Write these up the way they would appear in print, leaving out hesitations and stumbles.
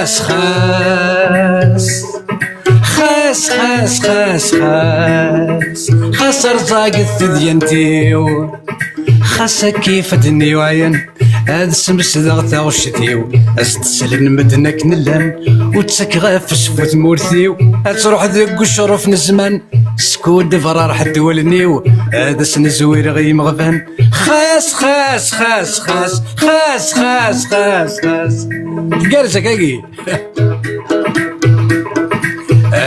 خاس خاس خاس خاس خاس خاس خاس رزاق الثديانتيو خاصة كيف دني وعين هاد سمس ضغطا وشتيو استسلن مدنك نلام وتسكغا في سفوت مورثيو تروح ذق الشرف نزمان سكود فرار حد ولنيو هذا سنزوير غي مغفان خاس خاس خاس خاس خاس خاس خاس خاس قارسك اكي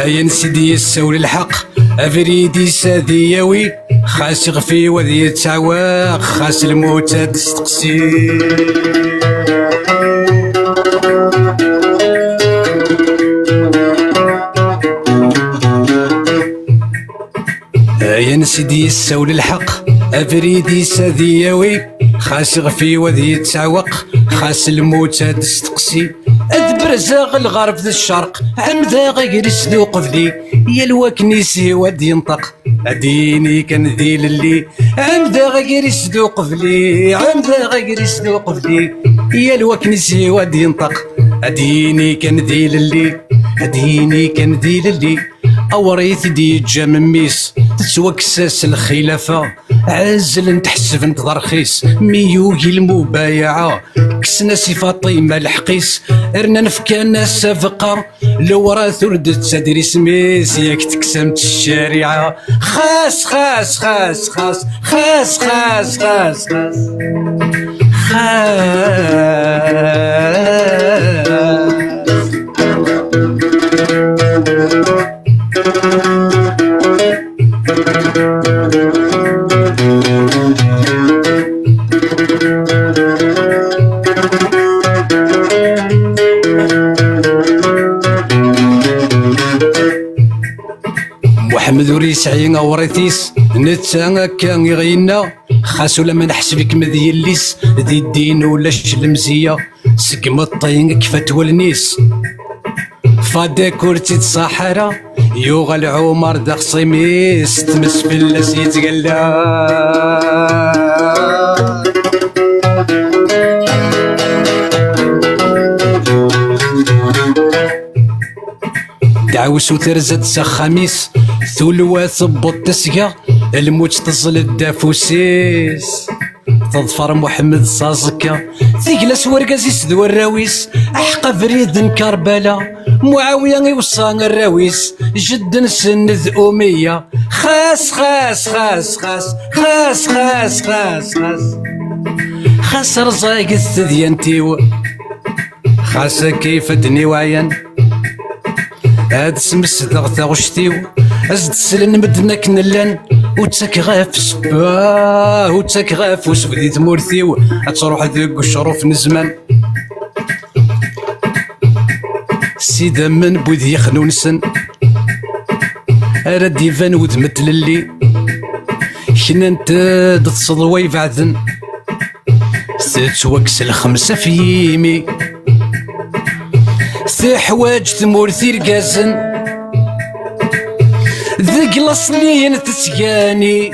يا سيدي يسول الحق افريدي سادي ياوي خاس يغفي وذي يتعواق خاس الموت تستقسي يا سيدي يسول الحق افريدي سادي ياوي خاس يغفي وذي يتعواق خاس الموت تستقسي أدبرزاغ الغرب ذا الشرق عمدا غير يسدو قفلي يا الوكنيسي ود ينطق أديني كان ذي للي عمدا غير يسدو قفلي عمدا غير يسدو قفلي يا الوكنيسي ود ينطق أديني كان ذي للي أديني كان ذي للي أوريث دي جامميس تتوكساس الخلافة عزل نتحسب انت ضرخيس ميوغي المبايعة كسنا سي فاطمة الحقيس ارنا نفكانا سافقة لو راه ثردت تدري سميس ياك تكسمت الشارعة خاس خاس خاس خاس خاس خاس خاس خاس محمد وريسعين وريثيس نتا كان يغينا خاصو لما نحسبك مذي الليس ذي الدين ولا الشلمزية سقم الطين كفات والنيس فادا كورتي الصحراء يوغا العمر دا خصيميس تمس في اللاس يتقلا دعوس وترزد سخاميس ثلوة ثبط تسقى الموت تصل الدافوسيس تظفر محمد صازكا ثقلس ورقازيس ذو الراويس احقى فريد كربلا معاوية يوصان الراويس جد سند أمية خاس خاس خاس خاس خاس خاس خاس خاس خاس رزاق الثديانتيو خاس كيف دني وعين هاد سمس ضغطا غشتيو ازد سلن مدنك نلان وتسك غاف سباه وتسك غاف وسبدي تمورثيو تروح ذق الشروف نزمان سيدا من بوذي يخنونسن اراد يفان وذمت للي كنا انت تصدوي بعدن تتوكس الخمسة في يمي ثي حواج تمورثي رقازن ذق الاصليين تسقاني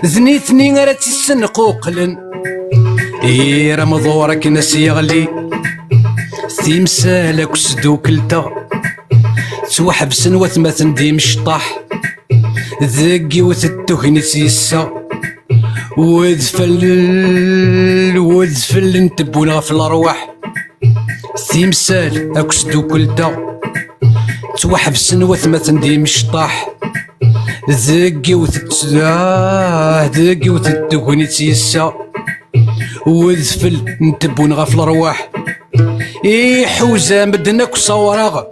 ذنيثني غير تسنقوقلن اي رمضورك ناس يغلي تيمسالك وسدوكلتا توحبسن وثمثن ديم شطاح ذقي وتتوهني تيسا وذفل نتبونا في الارواح تيمسال اكسدو كلتا توحبسن وثمثن ديم شطاح ذقي وتتوهني تيسا وذفل نتبونا في الارواح اي حوزة مدنك صوراغ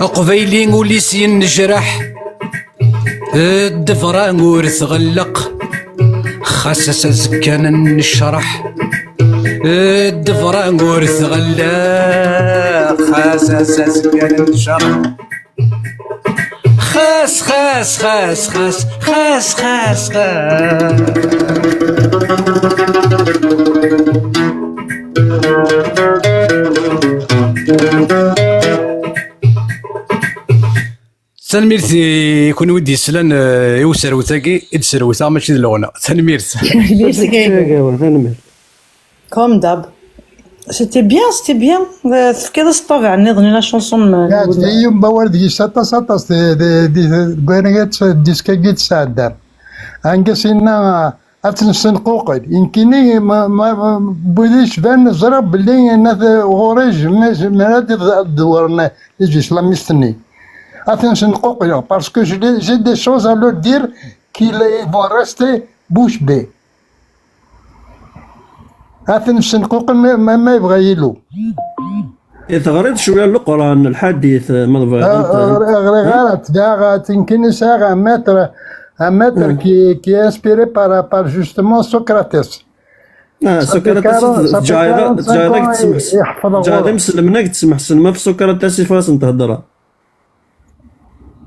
قبيلين وليسين نجرح الدفران ورث غلق خاسس زكان نشرح الدفران ورث غلق خاسس زكان نشرح خاس خاس خاس خاس خاس خاس خاس تنميرتي كون ودي سلان يوسر وتاكي ادسر وتا ماشي الغنى تنميرت كوم داب C'était bien. كذا الطبع نظني لا شونسون قاعد في يوم بورد يسطا سطا دي بيرغت ديسكاجيت سادر انقسنا اتنسن قوقد يمكنني ما بوديش بان زرب بلي ناس غوريج مرات دورنا يجي سلاميستني اتنسن قوقد باسكو جي دي شوز ا لور دير كي vont rester bouche bée اتنسن قوقد ما يبغى يلو تغريت شويه القران الحديث غلط داغت يمكن ساغ un maître qui est inspiré par justement Socrates. سقراطس جايغا مسلمنا تسمح سلمى في سقراطس فاس تهضرها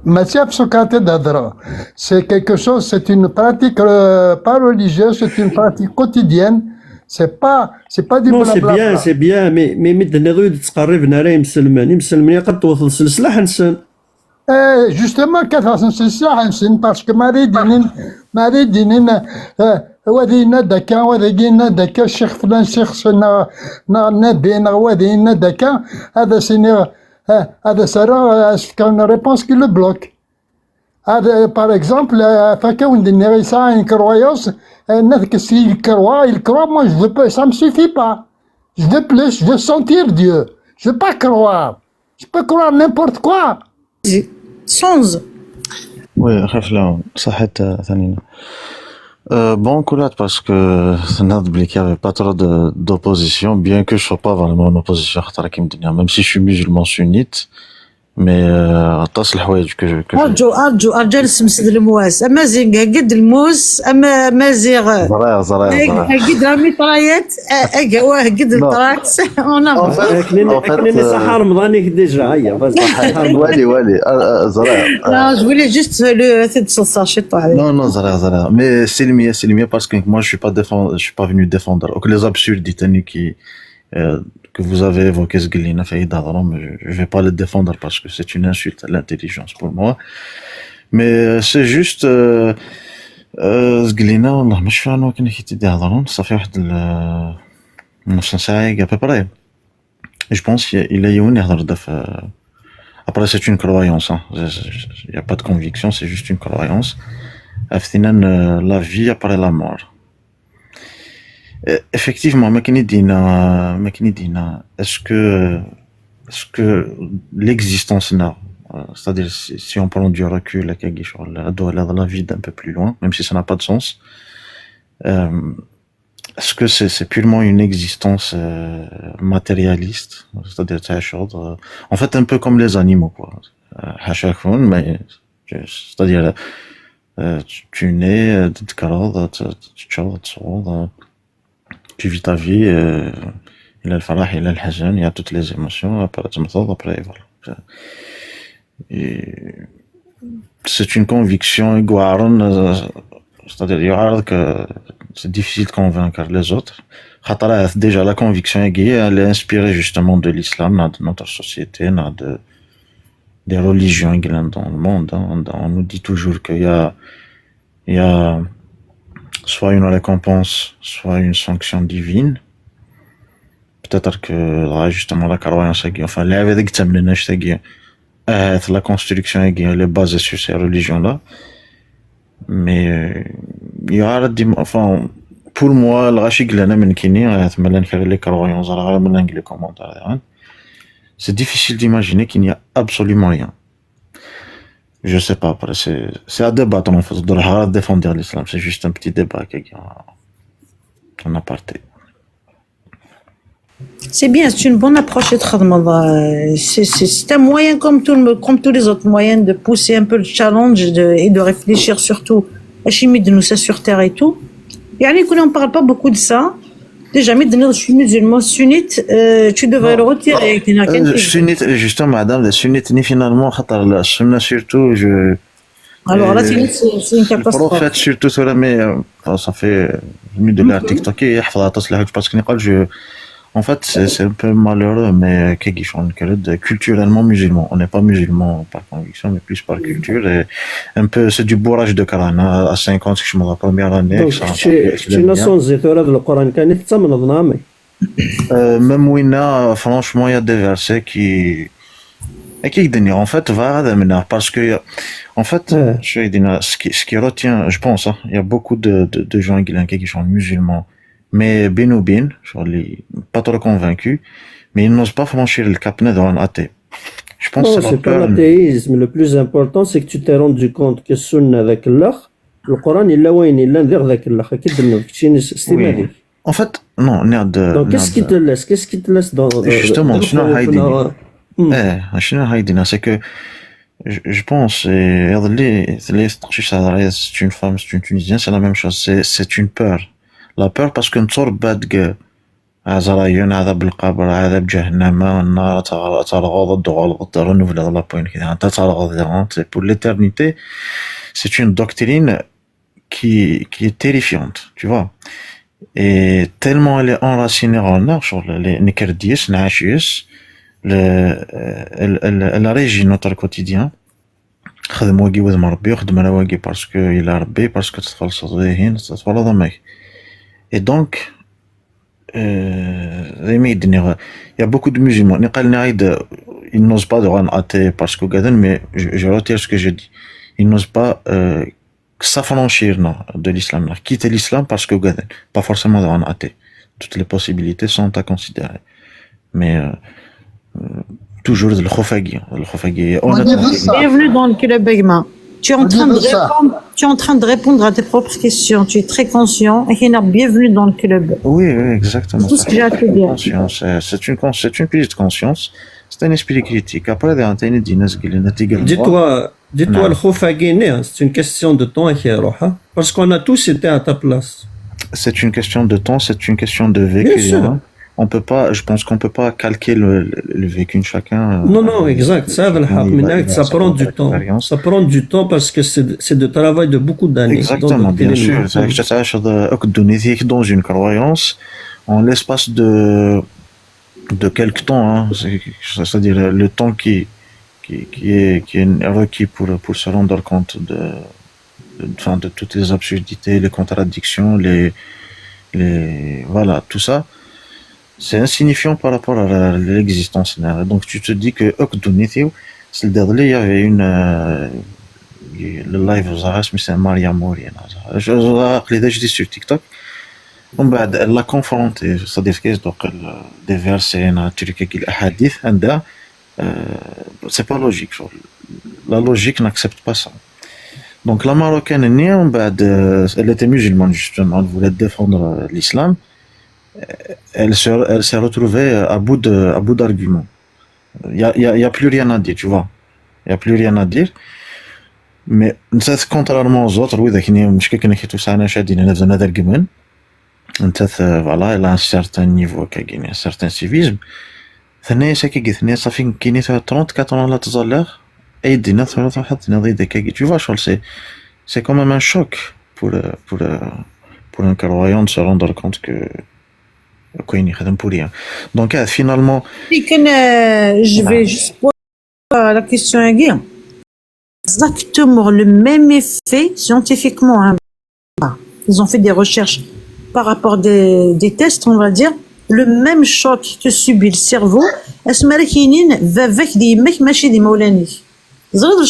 ماشي في Socrates d'Adra. C'est quelque chose, c'est une pratique pas religieuse, c'est une pratique quotidienne. C'est pas du blabla. سي بيان مي مدنا غير تقربنا راه مسلمين قد توصل سلسله حنسن Justement كيفاش نسلسلها نسن باسكو ماري دينين وذينا دكا وذينا دكا الشيخ فلان شيخ نبي وذينا دكا هذا سيني هذا سرا كان ريبونس كي لو بلوك هذا باغ اكزومبل فكا وندير ريسا ان كرويوس نذك سي الكروا moi je veux pas ça me suffit pas je veux plus je veux sentir Dieu je veux pas croire je peux croire n'importe quoi سونز. وي خاف لا صحت ثانينا bon coulat parce que نهض بلي qu'il y avait pas trop d'opposition bien que je sois pas vraiment en opposition خاطر كيما الدنيا même si je suis musulman sunnite mais طاس الحوايج que ارجو ارجل سمسد المواس اما زينغ قد الموس اما مازيغ زرايا قد راميطرايات واه قد الطراكس كليني صحة رمضاني ديجا هيا والي زرايا لا جو فولي جوست لو تدسل ساشي طاح non زرايا mais سلمية parce que moi je suis pas venu défendre les absurdités que vous avez évoqué ce Guilina Faïd Adram, je vais pas le défendre parce que c'est une insulte à l'intelligence pour moi. Mais c'est juste ce Guilina, والله مش فاهم وكان حكيت دي Adram, ça fait واحد نص ساعة à peu près. Je pense qu'il a يون يهضر دف. Après c'est une croyance, il y a pas de conviction, c'est juste une croyance. Aftinan la vie après la mort. Effectivement, est-ce que l'existence n'a, c'est-à-dire si on prend du recul, elle doit aller dans la vie d'un peu plus loin, même si ça n'a pas de sens. Est-ce que c'est purement une existence matérialiste, c'est-à-dire en fait un peu comme les animaux, quoi. Mais c'est-à-dire tu nais, tu vis ta vie, il a le farah, il a le hazan, il y a toutes les émotions, après voilà. Et c'est une conviction c'est-à-dire que c'est difficile de convaincre les autres. Déjà la conviction elle est inspirée justement de l'islam, de notre société, des religions dans le monde. On nous dit toujours qu'il y a soit une récompense, soit une sanction divine. Peut-être que justement la croyance, enfin la construction elle est basée sur ces religions-là. Mais il y a enfin pour moi c'est difficile d'imaginer qu'il n'y a absolument rien. Je sais pas, après c'est à débattre en fait, on doit défendre l'islam, c'est juste un petit débat en aparté. C'est bien, c'est une bonne approche de c'est un moyen comme tous les autres moyens de pousser un peu le challenge et de réfléchir surtout à la chimie de nous ça sur terre et tout. Et on ne parle pas beaucoup de ça. Déjà, je suis musulman sunnite, tu devrais le retirer. Sunnite, justement, madame, le sunnite, finalement, la sunna surtout, alors là, c'est une catastrophe. Le prophète surtout, mais ça fait de l'art TikTok, parce que en fait, c'est un peu malheureux, mais culturellement musulman. On n'est pas musulman par conviction, mais plus par culture. Et un peu, c'est du bourrage de Coran. À 50, je me la première année. Donc, tu n'as pas le Coran, tu n'as pas Même Wina, franchement, il y a des versets qui. Et qui donnent, en fait, va maintenant, parce que, en fait, Ouais. ce qui retient, je pense, hein, il y a beaucoup de gens qui sont musulmans, mais bin ou bin, genre pas trop convaincus, mais ils n'osent pas franchir le cap net d'un athée. Je pense que Non, c'est la c'est pas peur. l'athéisme. Le plus important, c'est que tu t'es rendu compte que Sunna avec Allah, le Coran, il l'a ouin, il l'a vers avec Allah. Oui. En fait, non, Donc, qu'est-ce qui te laisse? Qu'est-ce qui te laisse dans. Justement, sinon, Heidi. Hmm. شنو هايدينا c'est que je pense c'est une femme c'est une tunisienne c'est la même chose c'est une peur la peur parce que نتصور بادق عزرايون عذاب القبر عذاب جهنم النار ترغض الغض renouvelable la point كذا انت ترغض c'est pour l'éternité c'est une doctrine qui est terrifiante tu vois et tellement elle est enracinée en sur les Nikerdis Nachius elle régit notre quotidien خدم واقي وذم ربي وخدم انا واقي باسكو الى ربي باسكو تدخل صديهين تدخل ضمك et donc il y a beaucoup de musulmans ils n'osent pas de rendre athée parce que mais je retire ce que je dis ils n'osent pas s'affranchir de l'islam quitter l'islam parce que pas forcément de rendre athée toutes les possibilités sont à considérer mais toujours le khofagui. Bienvenue dans le club Begma. Tu es en train de ça. répondre, tu es en train de répondre à tes propres questions. Tu es très conscient et bienvenue dans le club. Oui, exactement. Tout ce que j'ai à te dire. Conscience, c'est une prise de conscience. C'est un esprit critique. Après, Dis-toi, Non. le Khofagine, c'est une question de temps, parce qu'on a tous été à ta place. c'est une question de temps, c'est une question de Bien vécu. sûr. Hein. On peut pas, je pense qu'on peut pas calquer le vécu de chacun. Non, exact. Ça, ça prend du temps. Ça prend du temps parce que c'est de travail de beaucoup d'années. Exactement, bien sûr. Dans une croyance, en l'espace de quelques temps, hein, c'est-à-dire le temps qui est requis pour se rendre compte de toutes les absurdités, les contradictions, voilà, tout ça, c'est insignifiant par rapport à l'existence. Donc tu te dis que c'est le dernier, il y avait le live aux Arras, mais c'est Maria Mori. Je dis sur TikTok. Elle l'a confronté, c'est-à-dire que des versets, des hadiths, c'est pas logique. La logique n'accepte pas ça. Donc la Marocaine, elle était musulmane justement, elle voulait défendre l'islam. Elle s'est retrouvée à bout d'arguments. Il y a plus rien à dire, tu vois. Il y a plus rien à dire. Mais contrairement aux autres, oui, voilà, elle a un certain niveau, un certain civisme. Ça fait 34 ans là, tu vois, c'est quand même un choc pour un croyant de se rendre compte que pour rien. Donc finalement, Je vais juste poser la question à Guy. Exactement le même effet scientifiquement. Hein. Ils ont fait des recherches par rapport des tests, on va dire. Le même choc que subit le cerveau, le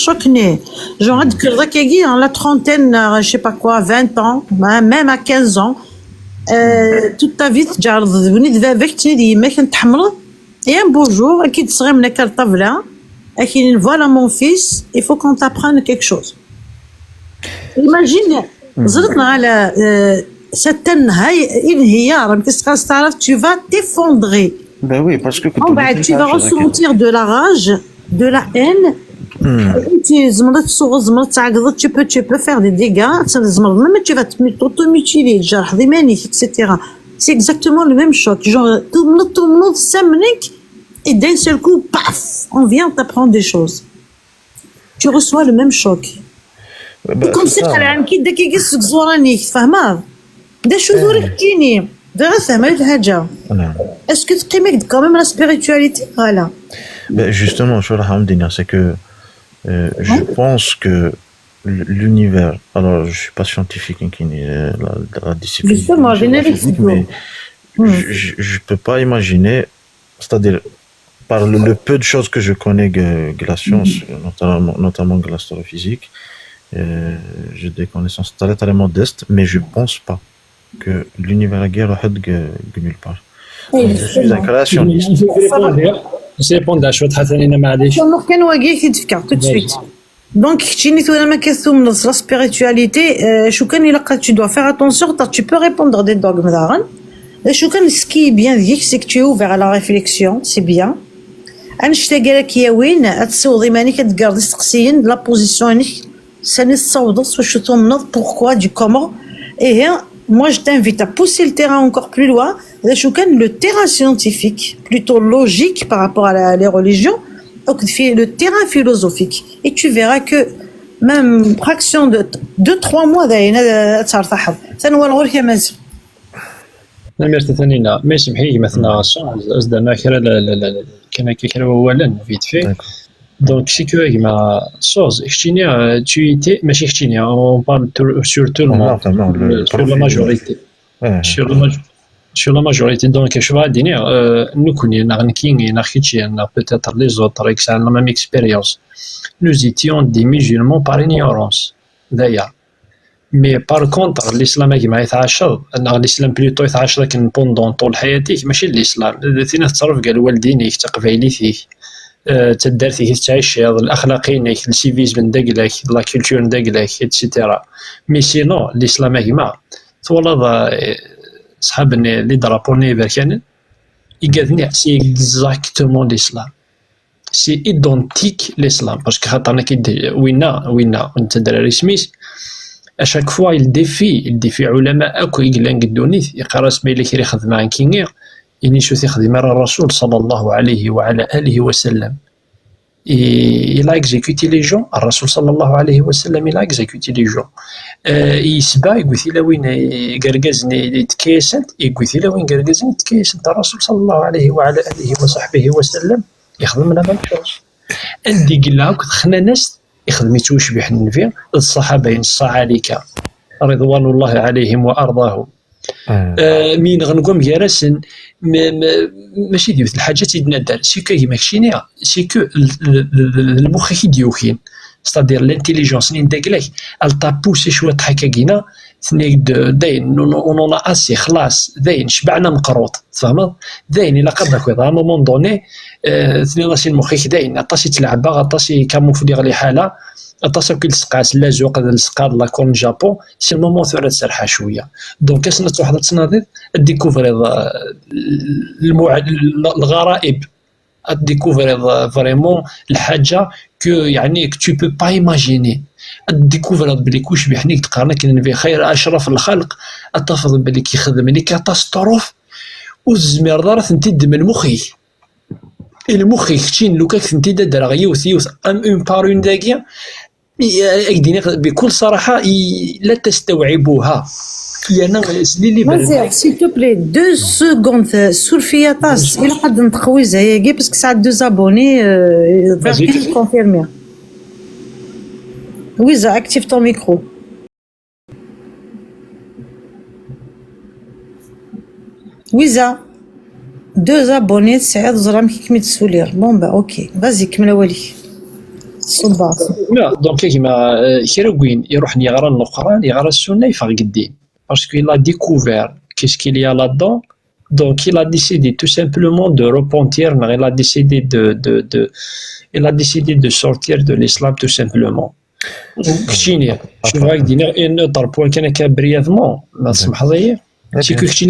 choc né. Genre, en la trentaine, je sais pas quoi, 20 ans, même à 15 ans, toute ta vie, tu et un beau jour, voilà mon fils, il faut qu'on t'apprenne quelque chose. Imagine, tu vas t'effondrer. ben oui, parce que Tu vas ressentir de la rage, de la haine. Tu peux faire des dégâts, même tu vas t'automutiler, etc. C'est exactement le même choc. Genre, tout le monde s'amène et d'un seul coup, paf, on vient t'apprendre des choses. Tu reçois le même choc. comme si قال كي داك يقص زوراني فاهمه دا شو زورك تجيني دا فاهمه الحاجه اسكو تقيمك كوميم لا سبيريتواليتي فوالا justement c'est que je pense que l'univers alors je suis pas scientifique qui la discipline Justement, physique, mais Je peux pas imaginer, c'est-à-dire par le peu de choses que je connais de la science, notamment de l'astrophysique, j'ai des connaissances très très modestes, mais je pense pas que l'univers est nulle part. Je suis un créationniste. نسي ريبوندر شويه تحت علينا معليش. كان كان واقع كيتفكر tout de suite. Donc كتشيني تو ما كثوم la spiritualité شو كان إلا tu dois faire attention tu peux répondre des dogmes d'Aaron. شو كان ce qui est bien dit c'est que tu es ouvert à la réflexion c'est bien. أنشتا قالك يا وين أتسوضي ماني كتقاردي تسقسيين لا بوزيسيون ساني تصوض واش تمنض pourquoi du comment et moi je t'invite à pousser le terrain encore plus loin. شو كان le terrain scientifique plutôt logique par rapport à les religions le terrain philosophique et tu verras que même fraction de 2-3 mois داينا ترتاح ثانوا الغور كمال نمرت ثانينا ما يسمحي مثلا زدنا كرا كان كيكرا اولا فيت في دونك سي كو ما صوز اكتينيا تيتي ماشي اكتينيا اون بارل سور تو لو موند سور لا ماجوريتي sur la majorité donc je vais dire nous connaissons Ranking et Narkichian peut-être les autres avec la même expérience nous étions des musulmans par ignorance d'ailleurs mais par contre l'islam ما يتعاشر الاسلام بلوتو يتعاشر لكن بوندون طول حياتك ماشي الاسلام ثينا تصرف قال والدينك تقبايليتك تدارتك تعيش الاخلاقينك السيفيزم داكلاك لا كولتور داكلاك ايتترا مي سينو الاسلام ما تولى صحابني لي درابوني بركان يقادني سي اكزاكتومون الاسلام سي ايدونتيك الاسلام باسكو خاطرنا وينا انت دراري سميث اشاك فوا يديفي علماء اكو يقلان قدونيث يقرا سميلي كيري خدمه عن كينير اني شو تخدم الرسول صلى الله عليه وعلى اله وسلم il a exécuté les gens الرسول صلى الله عليه وسلم il a exécuté les gens يسبا يقول لا وين قرقزني تكيسنت يقول لا وين قرقزني تكيسنت الرسول صلى الله عليه وعلى اله وصحبه وسلم يخدم لنا بالشوز عندي قلنا كنت خنا ناس يخدم يتوشبح النبي الصحابه الصعالكه رضوان الله عليهم وارضاهم مين غنقوم جالسين ماشي ديال الحاجات اللي دار سي كو ماكشيني سي كو المخ كيديوكين ستادير لانتيليجونس اللي داكلاك التا بوسي شويه حكاكينا ثنيك داين اون اسي خلاص داين شبعنا مقروط فهمت داين الا قدك ا مومون دوني ثني راسي المخ داين عطاسي تلعب عطاسي كاموفليغ لي حاله عطاسي كيلصقاس لازوق هذا السقاد لا كون جابون سي المومون ثورة تسرحها شويه دونك اسنا واحد التصناديق ديكوفري الغرائب ديكوفري فريمون الحاجه كو يعني tu peux pas imaginer ديكوفري بلي كوش بحنيك تقارن كاين في خير اشرف الخلق اتفضل بلي كيخدم لي كاتاستروف والزمير دارت انت من مخي المخ كتشين لو كنت دار يوث اون بارون داكيا يدينا بكل صراحه لا تستوعبوها انا لي Vas-y, s'il te plaît, 2 secondes sur Fiatas. Il a pas d'entremise à parce que ça a 2 abonnés. Vas-y, confirmer. Oui, ça active ton micro. Oui, ça. 2 abonnés, Saad Zram qui كمل تسولير. Bon bah OK. Vas-y, كمل ولي. صباح. لا دونك كيما كيروين يروح يقرا القران يقرا السنه يفرق الدين. Parce qu'il a découvert qu'est-ce qu'il y a là-dedans. Donc, il a décidé tout simplement de repentir. Il a décidé de sortir de l'islam tout simplement. Je vois que un autre point qu'il y a brièvement, c'est que c'est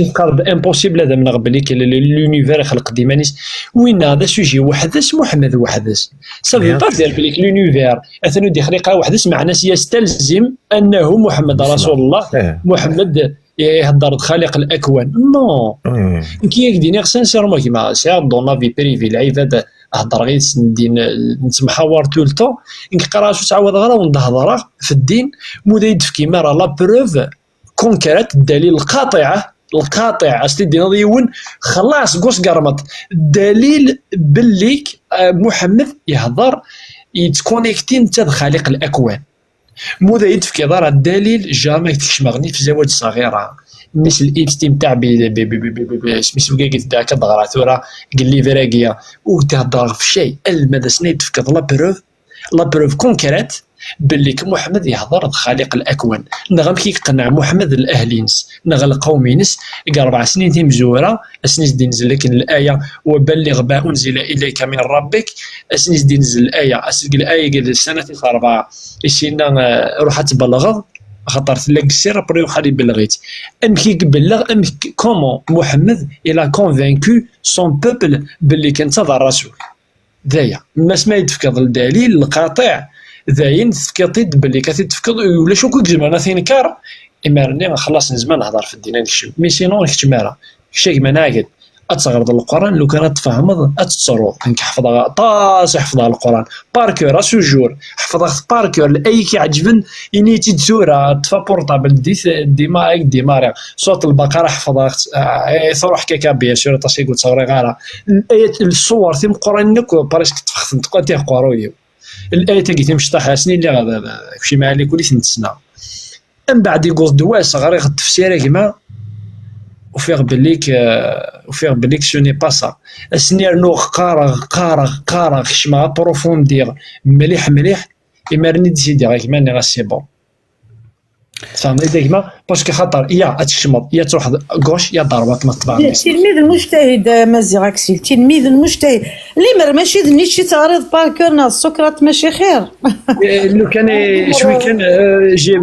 impossible هذا من قبل l'univers خلق ديمانيس وين هذا سوجي وحدث محمد وحدث ça veut pas dire que l'univers اثنو دي خليقه وحدث معناه يستلزم انه محمد رسول الله محمد يهضر خالق الاكوان نو كي يديني سانسيرمون كيما سي دون لا في بريفي العباده هضر غير الدين نتمحاور تو التو نقرا شو تعاود غير ونهضر في الدين موديد في كيما راه لا بروف كونكريت الدليل القاطع اصلي دينا ديون خلاص قوس قرمط دليل بليك محمد يهضر يتكونيكتي انت خالق الاكوان مذا يدفك يضر الدليل جامع يكتشف مغني في زواج صغيره مثل الاستمتاع سميتو كاع قلت داك كتغرا ثورة قال لي فراقيه وتهضر في شيء المدى سنين تفكر لا بروف كونكريت باللي محمد يهضر خالق الاكوان نغم كي يقنع محمد الاهلينس نغ القومينس 4 سنين تيمزوره اسنيس دي نزل لك الايه وبلغ ما انزل اليك من ربك اسنيس دي نزل الايه الايه قال السنه 4 يسينا روح تبلغ خاطر تلاقي السير بري وخا يبلغيت ام كي يبلغ ام كومون محمد الى كونفانكو سون بوبل باللي كان تضع الرسول دايا ما سما يتفكر الدليل القاطع ذاين تفكرتيد باللي كاتي تفكر ولا شو كنت زعما تينكار اما راني خلاص نزمان نهضر في الدين نكشف مي سينون كتمارا شي ما ناقد اتغرض القران لو كانت تفهمض اتتصرو انك حفظها طاس حفظها القران باركور اسوجور حفظها باركور اي كيعجبن اني تدسوره تفا بورطابل ديما صوت البقره حفظها تروح كيكا بيا سير تاسي قلت صغري غاره الايات الصور تيم قرانك باريسك تفخت تقول تيقراوي الايه تاكي مشطح سنين اللي غدا كلشي ما عليك ولي تنتسنا من بعد يقول دواء صغير التفسير كما وفيغ بليك سو ني با سا السنير نو قارغ شما بروفوندير مليح يمرني ديسيدي غير كما ني سي بون فهمتي ديما باسكو خاطر يا تشمط يا تروح غوش يا ضربك ما تبان التلميذ المجتهد مازي راكسي التلميذ المجتهد اللي ماشي نيتشي تعرض باركور سقراط ماشي خير لو كان شوي كان جي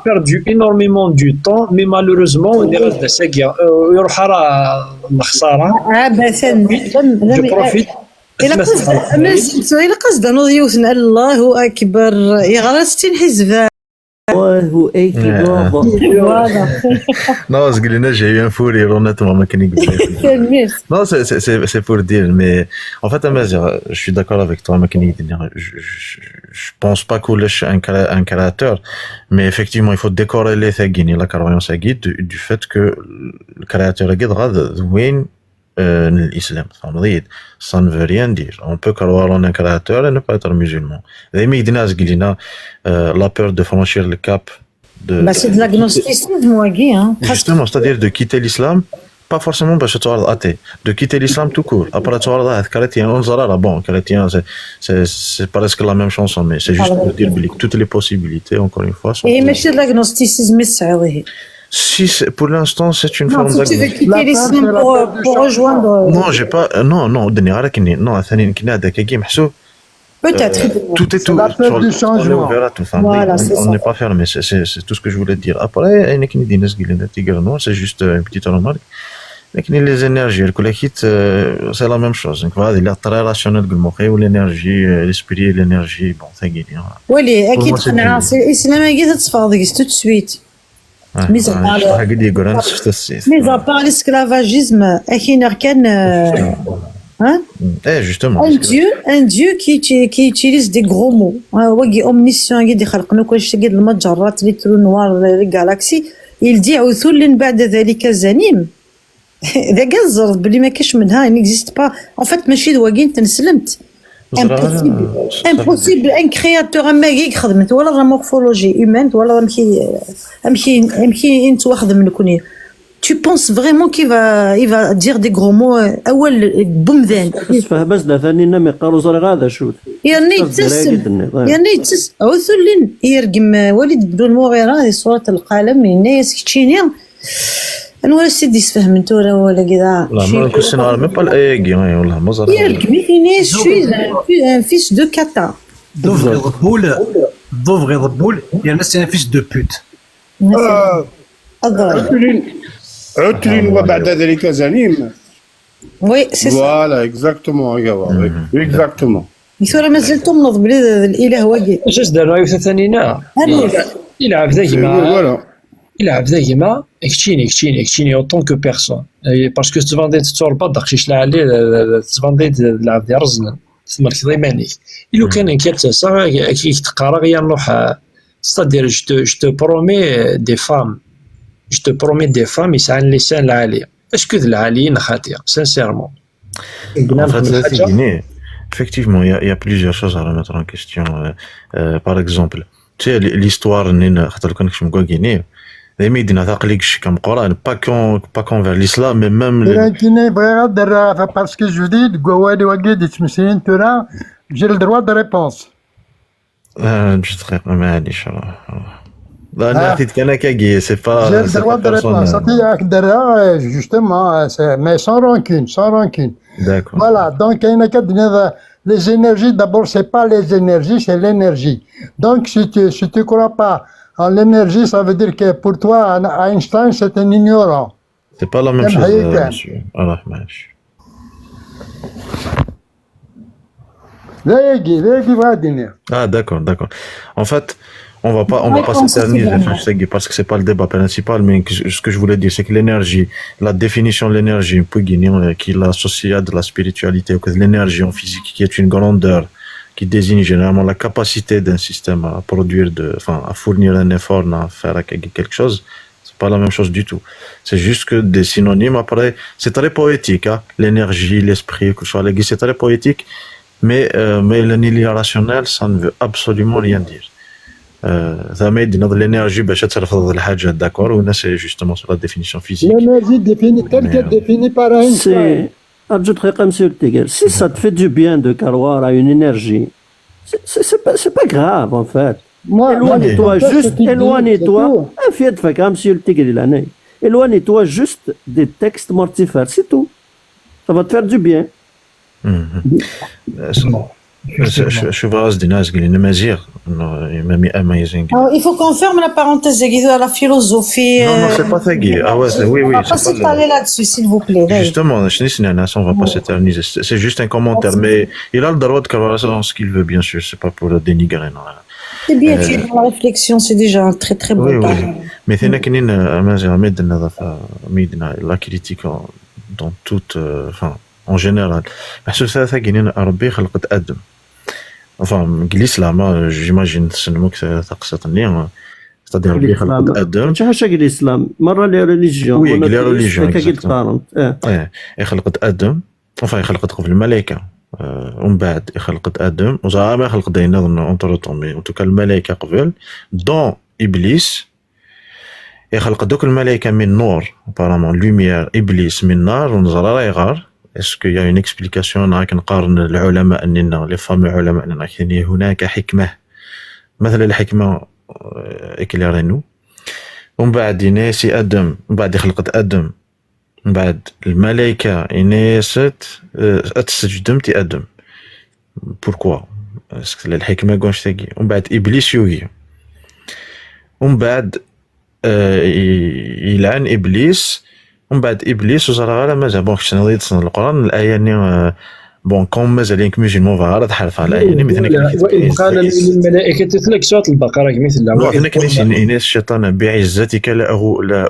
بيردو انورميمون دو طون مي مالوروزمون اللي غادا ساكيا يروح راه الخساره عبثا جو بروفيت إلا قصد نوض يوثنا الله أكبر يغرى 60 حزب الله اكبر. Non, parce que Lina, j'ai eu un fou rire, honnêtement, Non, c'est pour dire, mais en fait, je suis d'accord avec toi, je pense pas qu'on lâche un créateur, mais effectivement, il faut décorréler la croyance du fait que le créateur est l'islam. Ça ne veut rien dire. On peut croire en un créateur et ne pas être musulman. La peur de franchir le cap de... c'est de l'agnosticisme, justement, c'est-à-dire de quitter l'islam, pas forcément parce que tu es athée, de quitter l'islam tout court. Après, tu es chrétien, bon, chrétien, c'est presque la même chanson, mais c'est juste de dire toutes les possibilités, encore une fois. Et mais c'est de l'agnosticisme, Si pour l'instant c'est une forme d'agnostisme. Tu veux quitter l'islam pour rejoindre. Non, j'ai pas. Non, peut-être. Tout est tout. La peur du changement. Voilà, on n'est pas fermé. C'est tout ce que je voulais dire. Après, c'est juste une petite remarque. Les énergies, c'est la même chose. Il y a très rationnel l'énergie, l'esprit, l'énergie. Bon, c'est gagné. Oui, l'islam est tout de suite. Mais à part l'esclavagisme, justement. Un dieu qui utilise des gros mots. Omniscient, les galaxies. Il dit il n'existe pas. En fait, impossible un créateur اماكي خدمت ولا لا مورفولوجي هيومن ولا امشي انت واحد من كوني tu penses vraiment qu'il va dire des gros mots اول بومذان فهبز ثاني نمي قالوا زري غادا شوت يعني اوثلين يرقم وليد بن المغيرة صورة القلم الناس كتشيني انا ولا سيدي يسفهم انت ولا كذا لا ما كنتش نعرف ميم با الايغي والله ما زرا يرقم فيني un fils de Kata ضوفغي ضبول يعني c'est un fils de pute عتل وبعد ذلك زنيم. Oui, c'est ça. Voilà, exactement. Exactement. يثور مازال تمنض بلي الاله واقي اش دار رايو ثانينا يلعب ذا ما كتشيني اوطون كو بيرسون باسكو تفاندي تور با داكشي لا عليه تفاندي تلعب ديال رزنا تسمى كذا مانيك لو كان كيت سا كي تقرا غير نروح ستادير جو تو برومي دي فام يسعى اللسان العالي اسكو العاليين خاطئه سانسيرمون Effectivement, il y a plusieurs choses à remettre en question. Par exemple, tu sais, l'histoire, دايما يدينا تقليق كم قران با كون فير l'islam mais même كاين بغا دير باسكو جديد قوالي وقيد تمسين ترى جي الدروا دو ريبونس باش دقيقه معليش لا انا عطيتك انا كاكي سي با جي الدروا دو ريبونس عطيك درا جوستومون مي سون رانكين داكور Voilà, donc il y a les énergies, d'abord, c'est pas les énergies, c'est l'énergie. Donc, si tu crois pas en l'énergie, ça veut dire que pour toi, Einstein, c'est un ignorant. c'est pas la même Même chose Hayek. monsieur الله ماشي لا يجي غادي. ah d'accord en fait on va pas s'éterniser parce que c'est pas le débat principal mais ce que je voulais dire c'est que l'énergie la définition de l'énergie qui l'associe à de la spiritualité ou que l'énergie en physique qui est une grandeur qui désigne généralement la capacité d'un système à produire à fournir un effort à faire quelque chose. C'est pas la même chose du tout. C'est juste que des synonymes après c'est très poétique hein? L'énergie, l'esprit, que ce soit c'est très poétique mais le niveau rationnel ça ne veut absolument rien dire. زعما يدينا l'énergie باش ترفض الحاجات d'accord ou c'est justement sur la définition physique. L'énergie définie telle que définie par Einstein. Monsieur Tiger, si ça te fait du bien de croire à une énergie, c'est pas grave en fait. Éloigne-toi, monsieur Tiger, éloigne-toi juste des textes mortifères, c'est tout. Ça va te faire du bien. شوف قصدي ناس قال لنا مزيغ amazing. Il faut qu'on ferme la parenthèse à la philosophie. Non, c'est pas ça, Guy. Ah ouais, oui. On va pas s'étaler là-dessus, s'il vous plaît. Justement, on va pas s'éterniser. C'est juste un commentaire, mais il a le droit de croire ce qu'il veut, bien sûr. C'est pas pour le dénigrer. Non. C'est bien, tu es dans la réflexion, c'est déjà un très très bon pas. Mais c'est la critique dans toute, en général. Parce que ça, Rabbi خلقت آدم. Enfin, l'islam, j'imagine, c'est le mot que ça c'est-à-dire Rabbi خلقت آدم. شو حاجة الإسلام؟ مرة les religions. Oui, les religions. خلقت آدم. Enfin, خلقت قبل الملائكة. ومن بعد خلقت آدم. وزعما خلقت دينا entre temps, mais en tout cas الملائكة قبل. Dans Iblis. خلقت دوك الملائكة من نور. Apparemment, lumière, Iblis من نار ونزل غار. Est-ce qu'il y a une explication نقارن العلماء أننا les fameux علماء أننا هناك حكمة مثل الحكمة إكليرينو ومن بعد يناسي آدم من بعد خلقت آدم من بعد الملائكة يناست أتسجدمت آدم pourquoi est-ce que الحكمة قوش تاقي ومن بعد إبليس يوغي ومن بعد يلعن إبليس ومن بعد ابليس وزرا غير مازال بون كنت نضيد القران الايه ني بون كوم مازال ينك ميجيمون غير تحرف على الايه مثلا وإذ قال للملائكه تتلك سوره البقره مثل هنا كاين اناس الشيطان بعزتك لا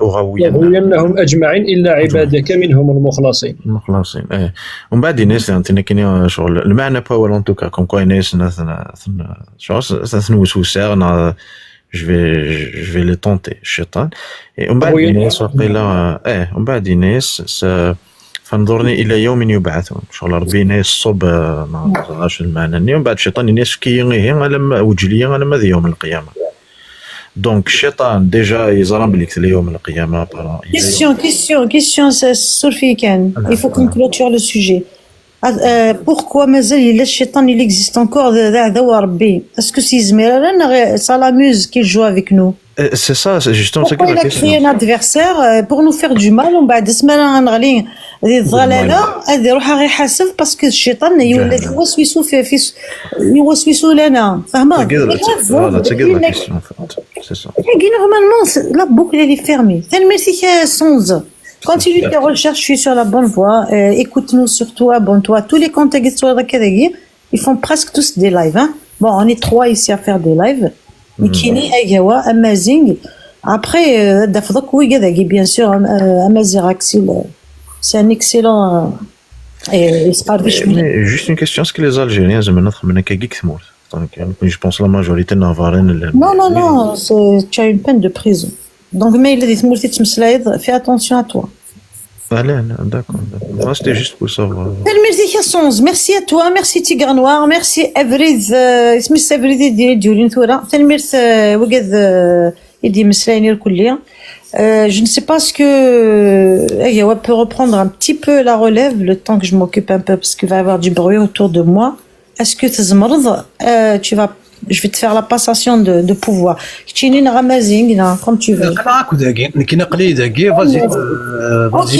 اغوينهم اجمعين الا عبادك منهم المخلصين ومن بعد الناس عندنا كاين شغل المعنى باول ان توكا كوم كو الناس شغل ثنوسوسا je vais les tenter الشيطان ومن بعد الناس وقيلا ومن بعد الناس فانظرني الى يوم يبعثون شغل ربي ناس صب ما عرفش المعنى ومن بعد الشيطان الناس كيغيه على وجليه على ماذا يوم القيامه دونك الشيطان ديجا يزرم بليك اليوم القيامه question Sophie Ken il faut qu'on clôture le sujet pourquoi مازال إلا الشيطان il existe encore هذا هو ربي est-ce que si زميرة ça l'amuse qu'il joue avec nous c'est ça c'est justement ça qu'il a créé un adversaire pour nous faire du mal ومن بعد سمانا غنغلي هذه الضلاله هذه يروح غير يحاسب باسكو الشيطان يولد يوسوسو يوسوسو لنا فهمت normalement la boucle elle est fermée merci 11 continue tes recherches, je suis sur la bonne voie. Écoute-nous surtout, abonne-toi. Tous les comptes ils font presque tous des lives. Hein. Bon, on est 3 ici à faire des lives. Mikini, Agawa, Amazing. Après, Dafdok, oui, bien sûr, Amazing Axel, c'est un excellent. Mais juste une question, est-ce que les Algériens, je pense la majorité navarraine. Non, tu as une peine de prison. Donc, mais il a dit, fais attention à toi. Allez, d'accord. Moi, c'était juste pour savoir. Merci à toi, merci Tigre Noir, merci Evrid, اسمي Evrid ديالي ديولين ثورة. merci يدي مسلايني الكلية. Je ne sais pas ce que Ayawa peut reprendre un petit peu la relève le temps que je m'occupe un peu parce qu'il va y avoir du bruit autour de moi. Est-ce que tu vas je vais te faire la passation de pouvoir. Tchinine Ramazing, comme tu veux. Ok.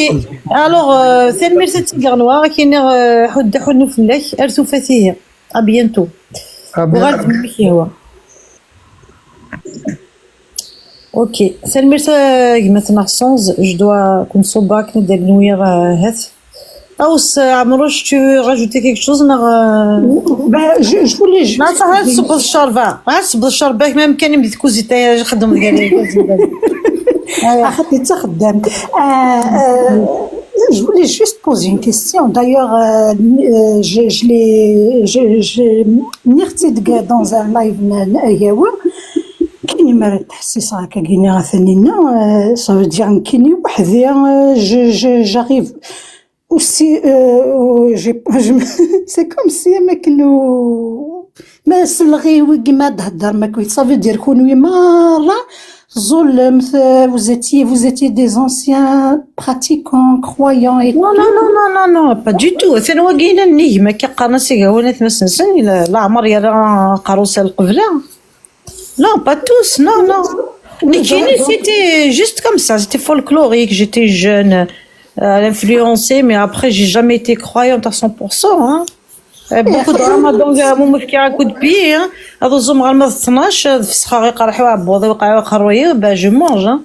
Alors, c'est le merci Tigre Noir qui est حد فلك أرسو فيه. À bientôt. وغاد نمشي هو. Ok. C'est le merci maintenant sans je dois qu'on soit back ندير نوير هات. Aous Amrouche, tu veux rajouter quelque chose je voulais juste. Non, ça va, c'est pour le charbon. C'est pour le charbon, même quand il me dit que je خدم Je voulais juste poser une question. D'ailleurs, je l'ai mis dans un live Ayawa. كاين مرة تحسيس هكا كاين غاثنينا ça veut dire كاين وحدي j'arrive aussi c'est comme si ما سلغي وكما تهضر ما كويس ça veut dire كونوا مرة ظلم vous étiez des anciens pratiquants croyants et non pas du tout c'est نوا كاين النجمة كقناصي هنا 8 سنين لا عمر يرى قروسه القبلة. Non, pas tous, non. Nikini, c'était juste comme ça, c'était folklorique. J'étais jeune, influencée, mais après, j'ai jamais été croyante à 100%. Hein. Beaucoup de ramadan, mon qui a un coup de pied. Hein. Je mange. Hein.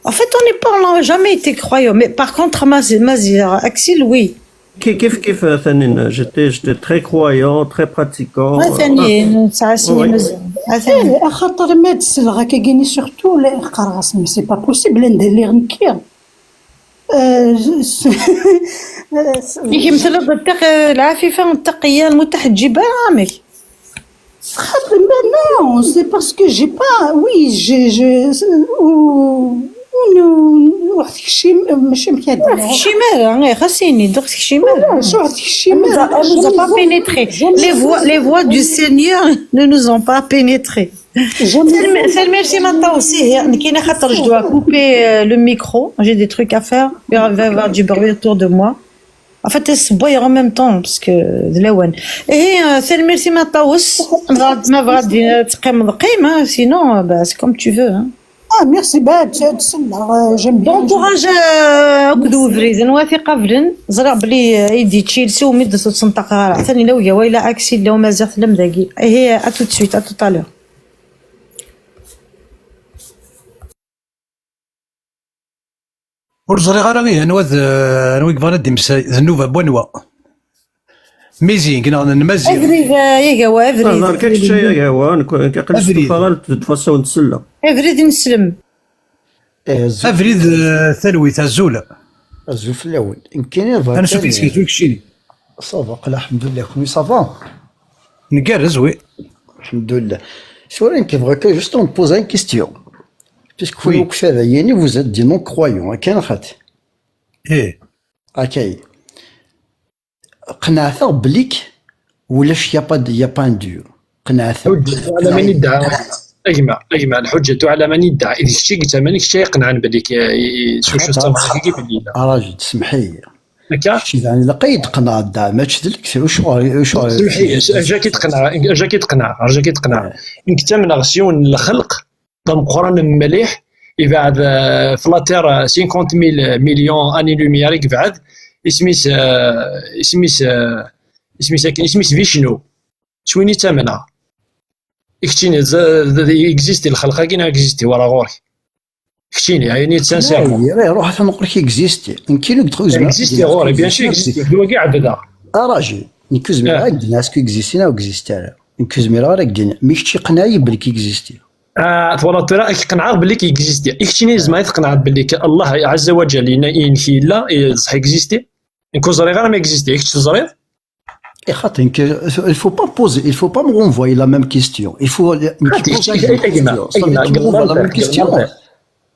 En fait, on n'a jamais été croyant. Mais par contre, Axel, oui. كيف ثاني j'étais très croyant très pratiquant ثاني خاطر ما تسلغ كايني سورتو لا قراص مي سي با بوسيبل ندير لي غنكير يجي مثلا العفيفه التقيه المتحجبه عامك خاطر non c'est parce que j'ai pas oui واحد الشيء ماشي مكاد واحد الشيء مال خاصني درت شي مال شو واحد الشيء مال nous a pas pénétré les voix du Seigneur ne nous ont pas pénétré c'est le merci maintenant aussi كاينه خاطر je dois couper le micro j'ai des trucs à faire il va y avoir du bruit autour de moi en fait c'est boire en même temps parce que دلاوان c'est le merci maintenant ما غادي تقيم القيمه sinon c'est comme tu veux hein. merci j'aime bien. Bon courage كدوفريز انا واثقه بلن زرع بلي يدي تشيلسي ومد تنطق ثاني لو يا ويلا اكسي لو مازال لم داكي هي اتو تسويت اتو طالور ورزري غير انا كيفاش ندي ذنوبه بونوا ميزين كنا نمزين افريد يا افريد نهار كاك شي يا كنقلب فغال تفصل نتسلى افريد نسلم افريد ثلوي تزول الزول في الاول يمكن يرفع انا شوف سكيتو كشيني صافا الحمد لله خويا صافا نقرز وي الحمد لله سوري كيفغاك جوست اون بوز ان كيستيون باسكو فوق كفايه يعني vous êtes des non croyants كاين خات هكاي قناعتك بليك ولاش يا با ان ديو قناعتك على من يدعي اجمع الحجه على من يدعي اذا شتي قلت مانيك شي يقنعن بليك شو تمام كيف اللي راجل تسمحي لي هكا شي يعني لقيت قناع الدعم ما تشدلك واش سمحي جا كيتقنع انك تمنع غسيون الخلق ضم قران مليح يبعد فلاتير 50 مليون اني لوميير يبعد اسميس فيشنو شويني تمنع اكتيني اكزيستي الخلق كاين اكزيستي ورا غوري اكتيني يعني تسانسير روح تنقول كي اكزيستي يمكن لك تخرج اكزيستي غوري بيان سور اكزيستي هو كاع بدا راجل نكوز مي راك الناس كي اكزيستينا واكزيستانا نكوز مي راك دينا مش شي قناعي بلي كي اكزيستي توالا ترى كنعرف باللي كيكزيستي اكتيني زعما تقنع باللي الله عز وجل ينفي لا صح اكزيستي نكون زري غير ما اكزيستي كنت زري il faut pas poser, il faut pas me renvoyer la même question. Il faut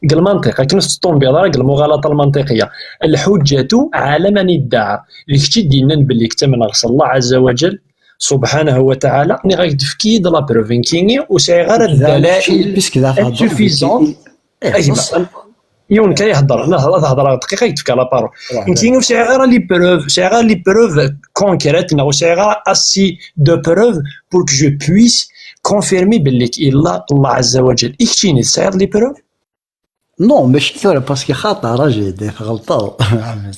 المنطق كنسطون بهذا المغالطه المنطقيه الحجه على من ادعى اللي كنتي دينا باللي كنت من غص الله عز وجل سبحانه وتعالى ني غايد في لا بروفين كيني وساي غير الدلائل بيسك ذا انسوفيزون. يون كاي يهضر نهضر دقيقه يتفك لا بارول كاين وساي غير لي بروف ساي غير لي بروف كونكريت نو ساي غير اسي دو بروف بور كو جو بويس كونفيرمي باللي الله عز وجل اكتيني ساي لي بروف. نو ماشي ثورة باسكو خاطر راجل داير غلطة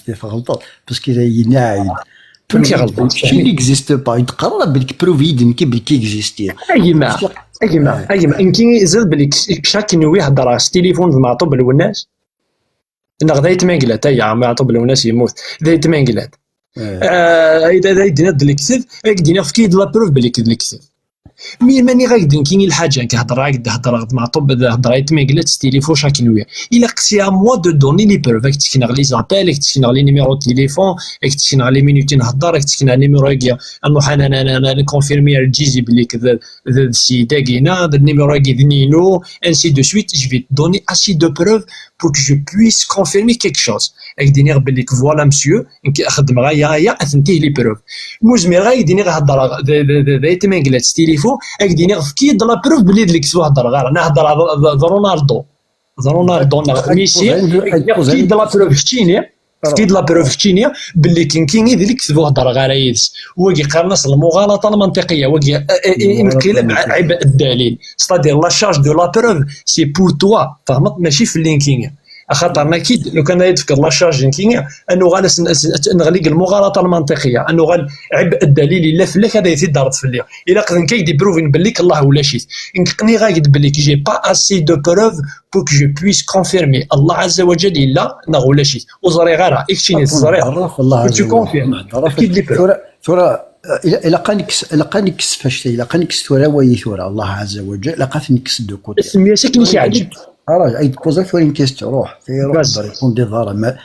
داير غلطة باسكو يناعد فهمتي غلط شي اللي اكزيست با يتقرب بالك بروفيدن كي بالك اكزيستي ايما يمكن زاد باللي شاك نوي يهضر في التليفون معطوب للناس انا غدا يتمانقلات يا معطوب للناس يموت ذا يتمانقلات اذا يدينا الكذب يدينا في كيد لا بروف باللي الكذب مي ماني غايدين كاين الحاجه كنهضر عاد هضر مع طب هضر يتمانقلات في التليفون شاك نوي الا قسي ا موا دو دوني لي بروف تكنا لي زابيل تكنا لي نيميرو تليفون تكنا لي مينوت نهضر تكنا نيميرو يا انه انا نكونفيرمي الجيزي باللي كذا السيده كاينه النيميرو كيدنينو انسي دو سويت جو في دوني اسي دو بروف pour que je puisse confirmer quelque chose. يديني بالك فوالا مسيو خدم غايا اثنتيه لي بروف مزمي غايديني غهضر يتمانقلات التليفون يديني في كيد لا بروف بلي ديك سوا هضر غير انا هضر رونالدو ميسي كيد لا بروف شتيني كيد لا بروف شتيني باللي كاين اللي كتبوا هضر غير يدس هو كيقارنس المغالطه المنطقيه هو ينقلب عبء الدليل ستادير لا شارج دو لا بروف سي بور توا فهمت ماشي في اللينكينغ خاطر اكيد لو كان يتفكر لا شارج لينكينغ انه نغلق المغالطه المنطقيه انه عبء الدليل الا فلاك هذا يتضرب في الليل الا قدن كيدي بروفين باللي الله ولا شيء نقني غايد باللي جي با اسي دو بروف بور كو جو بويس كونفيرمي الله عز وجل الا نغ ولا شيء وزري غير اكشيني الزري الله عز وجل اكيد لي إلا قانكس فاش إلا قانكس ثورة وي ثورة الله عز وجل لقات نكس دو كوتي السميه ساكن كيعجب راجل اي تبوزا ثورة كيستيون روح يكون دي ضارة ما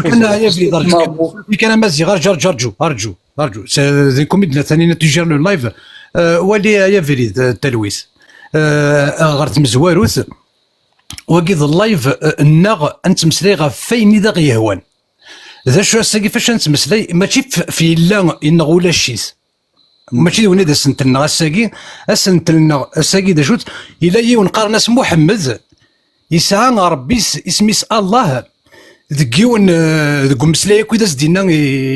كان يا بلي دارك كان مازي غير ارجو زيكم بدنا ثاني تجير لو لايف ولي يا فريد التلويث غير تمزواروث وكيد اللايف النغ انت مسلي غا فين اذا غيهوان ذا شو ساقي فاش نتمسلي ماشي في لا انغ ولا شيس ماشي وني دا سنتلنا الساقي اسنتلنا الساقي دا جوت الا يونقار ناس محمد يسعى ربي اسميس الله ذكيون ذكو مسلاي كي داز دينا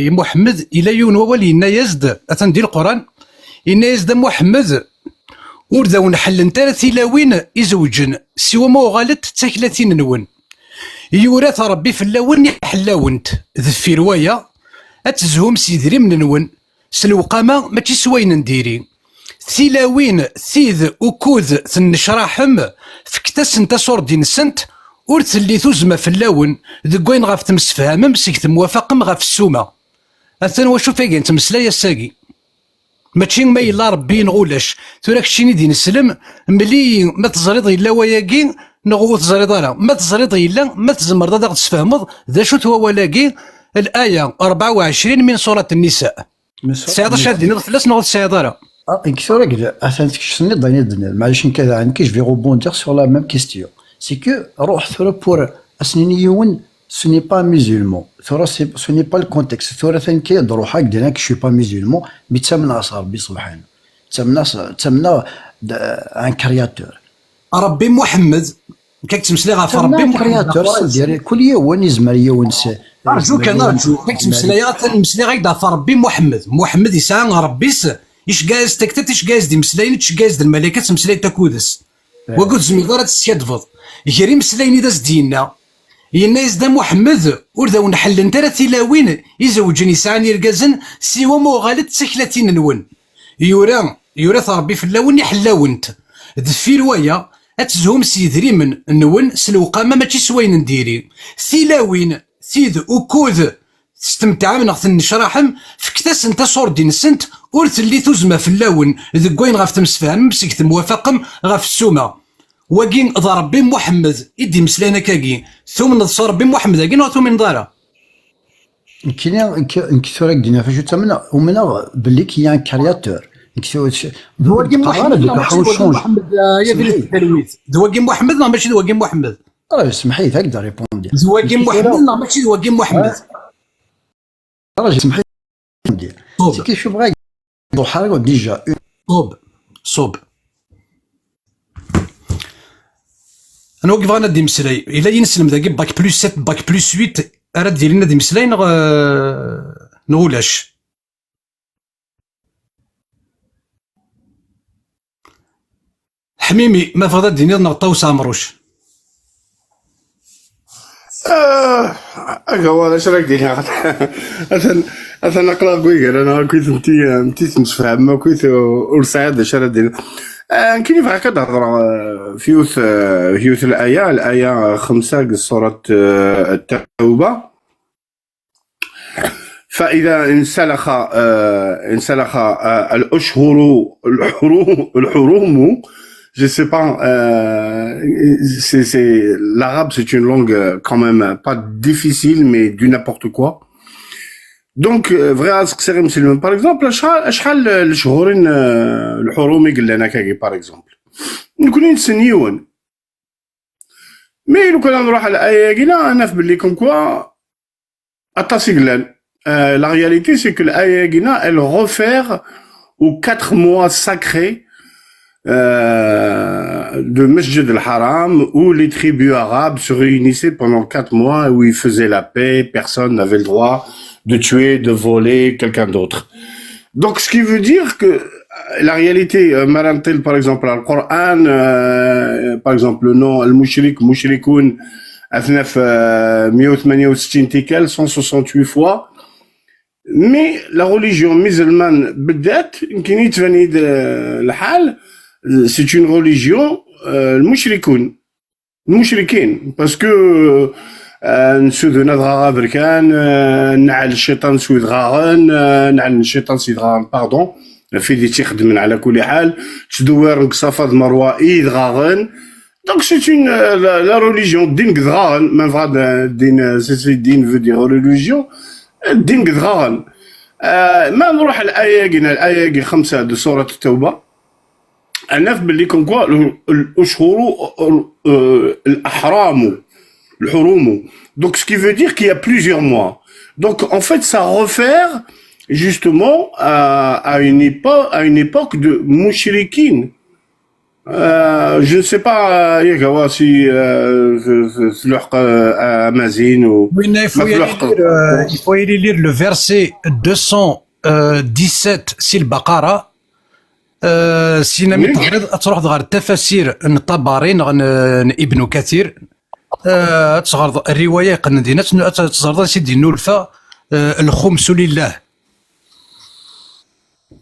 محمد الا يون ولي يزد اتندي القران ان يزد محمد وردا ونحل نتا تلاوين يزوجن سوا ما غالت تاكلاتين نون يورث ربي في اللون حلاونت ذفي روايه اتزهم سيدري من نون سلوقامه ماشي سوين نديري تلاوين ثيذ وكوذ ثنشراحم فكتاس نتا صوردين سنت ورث اللي ثزمه في اللون ذكوين غاف تمسفهام مسك موافقم غاف السومه اثن وشو فيك انت مسلايا الساقي ماشي ما يلا ربي نغولاش تراك شيني دين السلم ملي ما تزريض الا وياكي نغوت زريض انا ما تزريض الا ما تزمر ضاغ تفهمض ذا شو هو ولاكي الايه 24 من سوره النساء 19 دين فلاس نغوت السيطره كثر كذا اثن تكشني ضايني معليش كذا عنك جو في روبوندير سور لا ميم كيستيون سي كو روح ثورة بور اسنين يون ce n'est pas musulman. Ce n'est pas le contexte. ثورة ثاني كيهضروا هكذا je suis pas musulman mais تسمنا ربي سبحانه تسمنا ان كرياتور ربي محمد كيك تمسلي غاف ربي محمد كل يوم يزمر يوم ارجوك كيك تمسلي غاك داف ربي محمد يسعى ربيس ايش جايز تكتت ايش جايز دي مسلاين ايش جايز الملائكه تمسلي تاكودس وقلت زميغاره تسيدفض يجري مسلاين داز دينا ينايز دا محمد وردا ونحل نتا تلاوين يزوجني ساعة يرقازن سوا مو غالت سكلاتين نون يورث ربي في اللون يحلاونت دفي رواية اتزهم سيدري من نون سلوقامة ماشي سوين نديري ثلاوين ثيذ وكوذ تستمتع من غث نشراحم فكتاس نتا صوردين سنت ورث اللي تزمة في اللون ذكوين غاف تمسفهم مسكت موافقم غاف السومة وكين ضرب بن محمد يدي مسلانا كاكي ثم نصر بن محمد كاين ثم من ضرب كاين كثر دينا فاش تمنا ومنا باللي كاين كرياتور دواكي محمد يا بلي التلويث دواكي محمد لا ماشي دواكي محمد اسمح لي هكذا ريبوندي دواكي محمد لا ماشي دواكي محمد راجل اسمح لي كي شوف غاك ضحى ديجا صوب انا وقف غانا دي مسلاي الا ينسلم داكي باك بلس 7 باك بلس 8 راه دير لنا دي مسلاي نغولاش حميمي ما فضل ديني نغطاو سامروش هو اش راك دير انا نقلا كويك انا كنت انتي تمسفهم ما كنت ورسعد اش راه دير كاين فيها كتهضر فيوث الآية 5 سورة التوبة. فإذا انسلخ الحروم je sais pas c'est l'arabe c'est une langue quand même pas difficile mais du n'importe quoi. Donc vrai سير مسلم par exemple شحال الشهورين الحرومي قال لنا كاكي par exemple نكونوا نتسنيون مي لو كان نروح على الآية كينا انا في باللي كوم كوا اطاسي قلال la réalité c'est que l'Aya Guina elle réfère aux 4 mois sacrés de Masjid al-Haram où les tribus arabes se réunissaient pendant 4 mois où ils faisaient la paix, personne n'avait le droit de tuer, de voler quelqu'un d'autre. Donc ce qui veut dire que la réalité, Marantel par exemple, le Coran, par exemple le nom al-Mushrik, Mushrikoun, 168 tikel, 168 fois. Mais la religion musulmane, c'est une religion المشركين parce que نسود نضغى بركان نعل الشيطان سود غاغن نعل الشيطان سيد غاغن باردون في دي تخدم على كل حال تدوير نقصافد مروه ايد غاغن donc c'est une la religion الدين غاغن ما فاد الدين سي الدين veut dire religion الدين غاغن ما نروح الآية 5 de سورة التوبة أنا في باللي كون كوا الأشهر الحروم donc ce qui veut dire qu'il y a plusieurs mois donc en fait ça réfère justement à une époque de mushrikin. Je ne sais pas si Amazine ou il faut aller lire le verset 217 سي البقرة سينامي تغريض تروح غير التفاسير الطبري ابن كثير تغرض الرواية قندينا تغرض سيدي نولفا الخمس لله.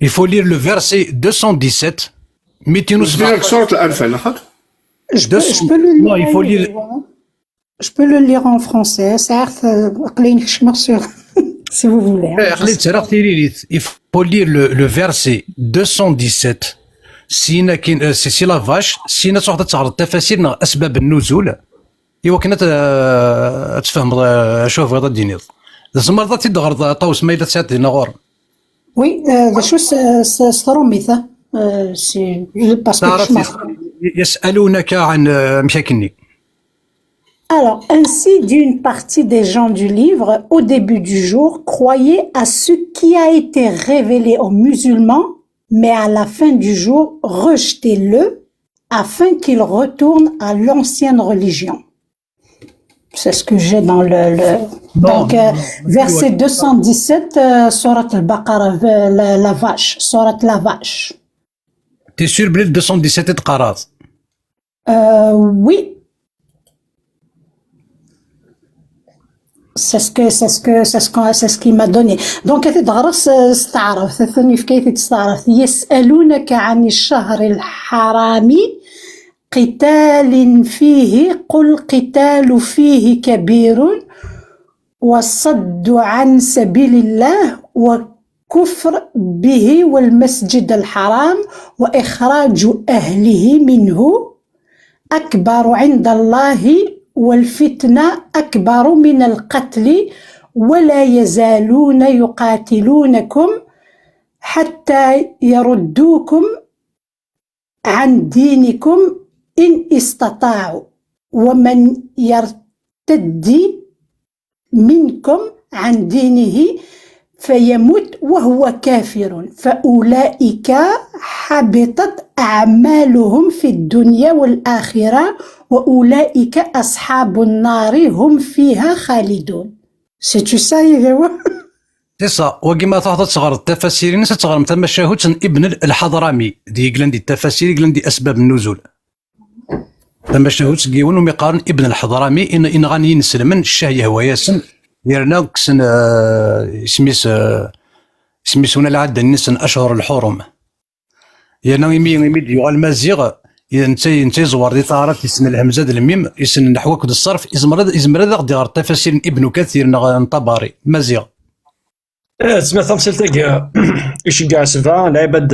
Il faut lire le verset 217 سورة الأنفال أخذ Je peux le lire en français, certes, si vous voulez. Il faut lire le verset 217 سينا كاين سي لا فاش سينا تروح تعرض التفاسير اسباب النزول ايوا كنا تفهم شوف هذا الدينيض زمر تيدغر طوس ما الا تساتينا غور وي شو ستروميثا سي يسالونك عن مشاكلني. Alors, ainsi d'une partie des gens du livre, au début du jour, croyaient à ce qui a été révélé aux musulmans, mais à la fin du jour, rejetez-le, afin qu'ils retournent à l'ancienne religion. C'est ce que j'ai dans donc, verset 217, Surat al-Baqarah, la vache, Surat la vache. T'es sûr, Bled 217 est qarat? Oui. C'est ce qu'il m'a donné. Donc تدرس استعرف ثاني في كيف تستعرف يسألونك عن الشهر الحرام قتال فيه قل قتال فيه كبير وصد عن سبيل الله وكفر به والمسجد الحرام وإخراج أهله منه أكبر عند الله والفتنة أكبر من القتل ولا يزالون يقاتلونكم حتى يردوكم عن دينكم إن استطاعوا ومن يرتد منكم عن دينه فيموت وهو كافر فأولئك حبطت أعمالهم في الدنيا والآخرة وأولئك أصحاب النار هم فيها خالدون. سيتو سا يا تيسا وكما تعطى تصغر التفاسير ناس تغرم تم شاهد ابن الحضرمي دي قلندي التفاسير قلندي اسباب النزول تم شاهد كيون ومقارن ابن الحضرمي ان غاني نسلمن الشاهيه هو ياسن يرنا كسن سميسونا العد النسن اشهر الحرم يرنا يمي ديو المزيغ انت زوار دي طارت يسن الهمزه الميم يسن نحو كد الصرف ازمر غادي غير التفاسير ابن كثير نطبري مزيغ تسمى تمثيلتك يشجع سبعة العباد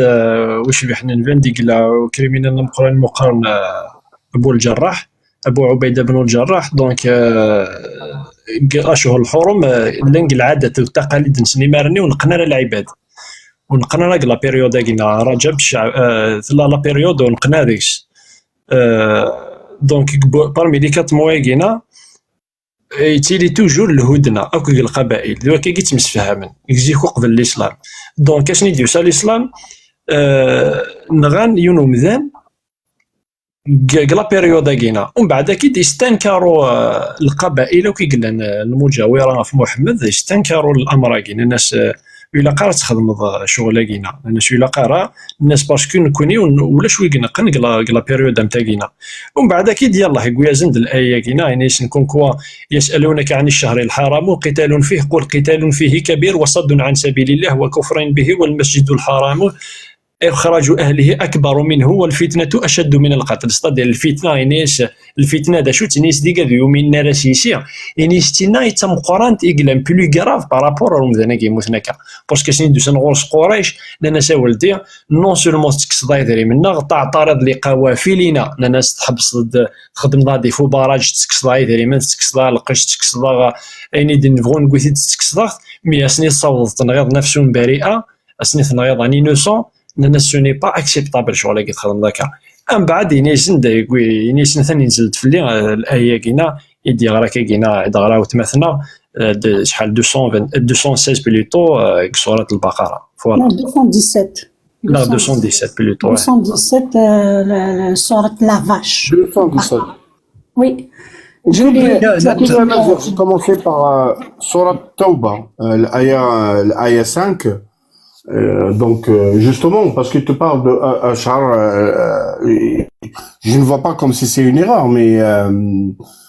وش بيحنا فاندي قلا كريمينال مقارن أبو الجراح أبو عبيدة بن الجراح دونك أشهر الحرم لنق العادة والتقاليد نسني مارني ونقنا العباد ونقنا لا بيريود كينا رجب لا بيريود ونقنا ديكس دونك بارمي لي كات موايقينا يتيلي توجور الهدنه اكو القبائل دونك كي تمسفهمن يجيكو قبل الاسلام دونك اش نديو سا الاسلام نغان يونو مذان قلا بيريودا كينا ومن بعد كي يستنكروا القبائل وكي قلنا المجاوره في محمد يستنكروا الامر كاين الناس إلا قرا تخدم شغل كينا الناس إلا قرا الناس باسكو نكوني ولا شوي قنقن قلا بيريود نتاعنا ومن بعد كي يلاه يقول زند الايه كينا يعني نكون كوا يسالونك عن الشهر الحرام قتال فيه قل قتال فيه كبير وصد عن سبيل الله وكفر به والمسجد الحرام إخراج أهله أكبر منه والفتنة أشد من القتل استدل الفتنة إنيس الفتنة دا شو تنيس ديكا ديو من نارسيسيا إنيس تينا يتم قران تيقلن بلو غراف بارابور رمضان كي موثنكا باسكو سنين دوسن غورس قريش لنا ساولتي نون سولمون تكسدا يدري منا تعترض لقوافلنا ناس تحبس تخدم غادي فو باراج تكسدا يدري من تكسدا القش تكسدا أيني دي نبغو نقول تكسدا مي أسني صوت تنغيض نفسهم بريئة أسني تنغيض اني نوسون نانا سو ني با اكسبتابل شغل كي تخدم داكا من بعد ينيسن دا يقول ينيسن ثاني نزلت في اللي الايه كينا يدي غرا كينا دغرا وتمثنا شحال 216 بلوتو سوره البقره فوالا 217 لا 217 بلوتو 217 سوره لا فاش 217 وي J'ai commencé par Surat Tauba, l'aya 5. Donc justement parce qu'il te parle de Ashar, je ne vois pas comme si c'est une erreur, mais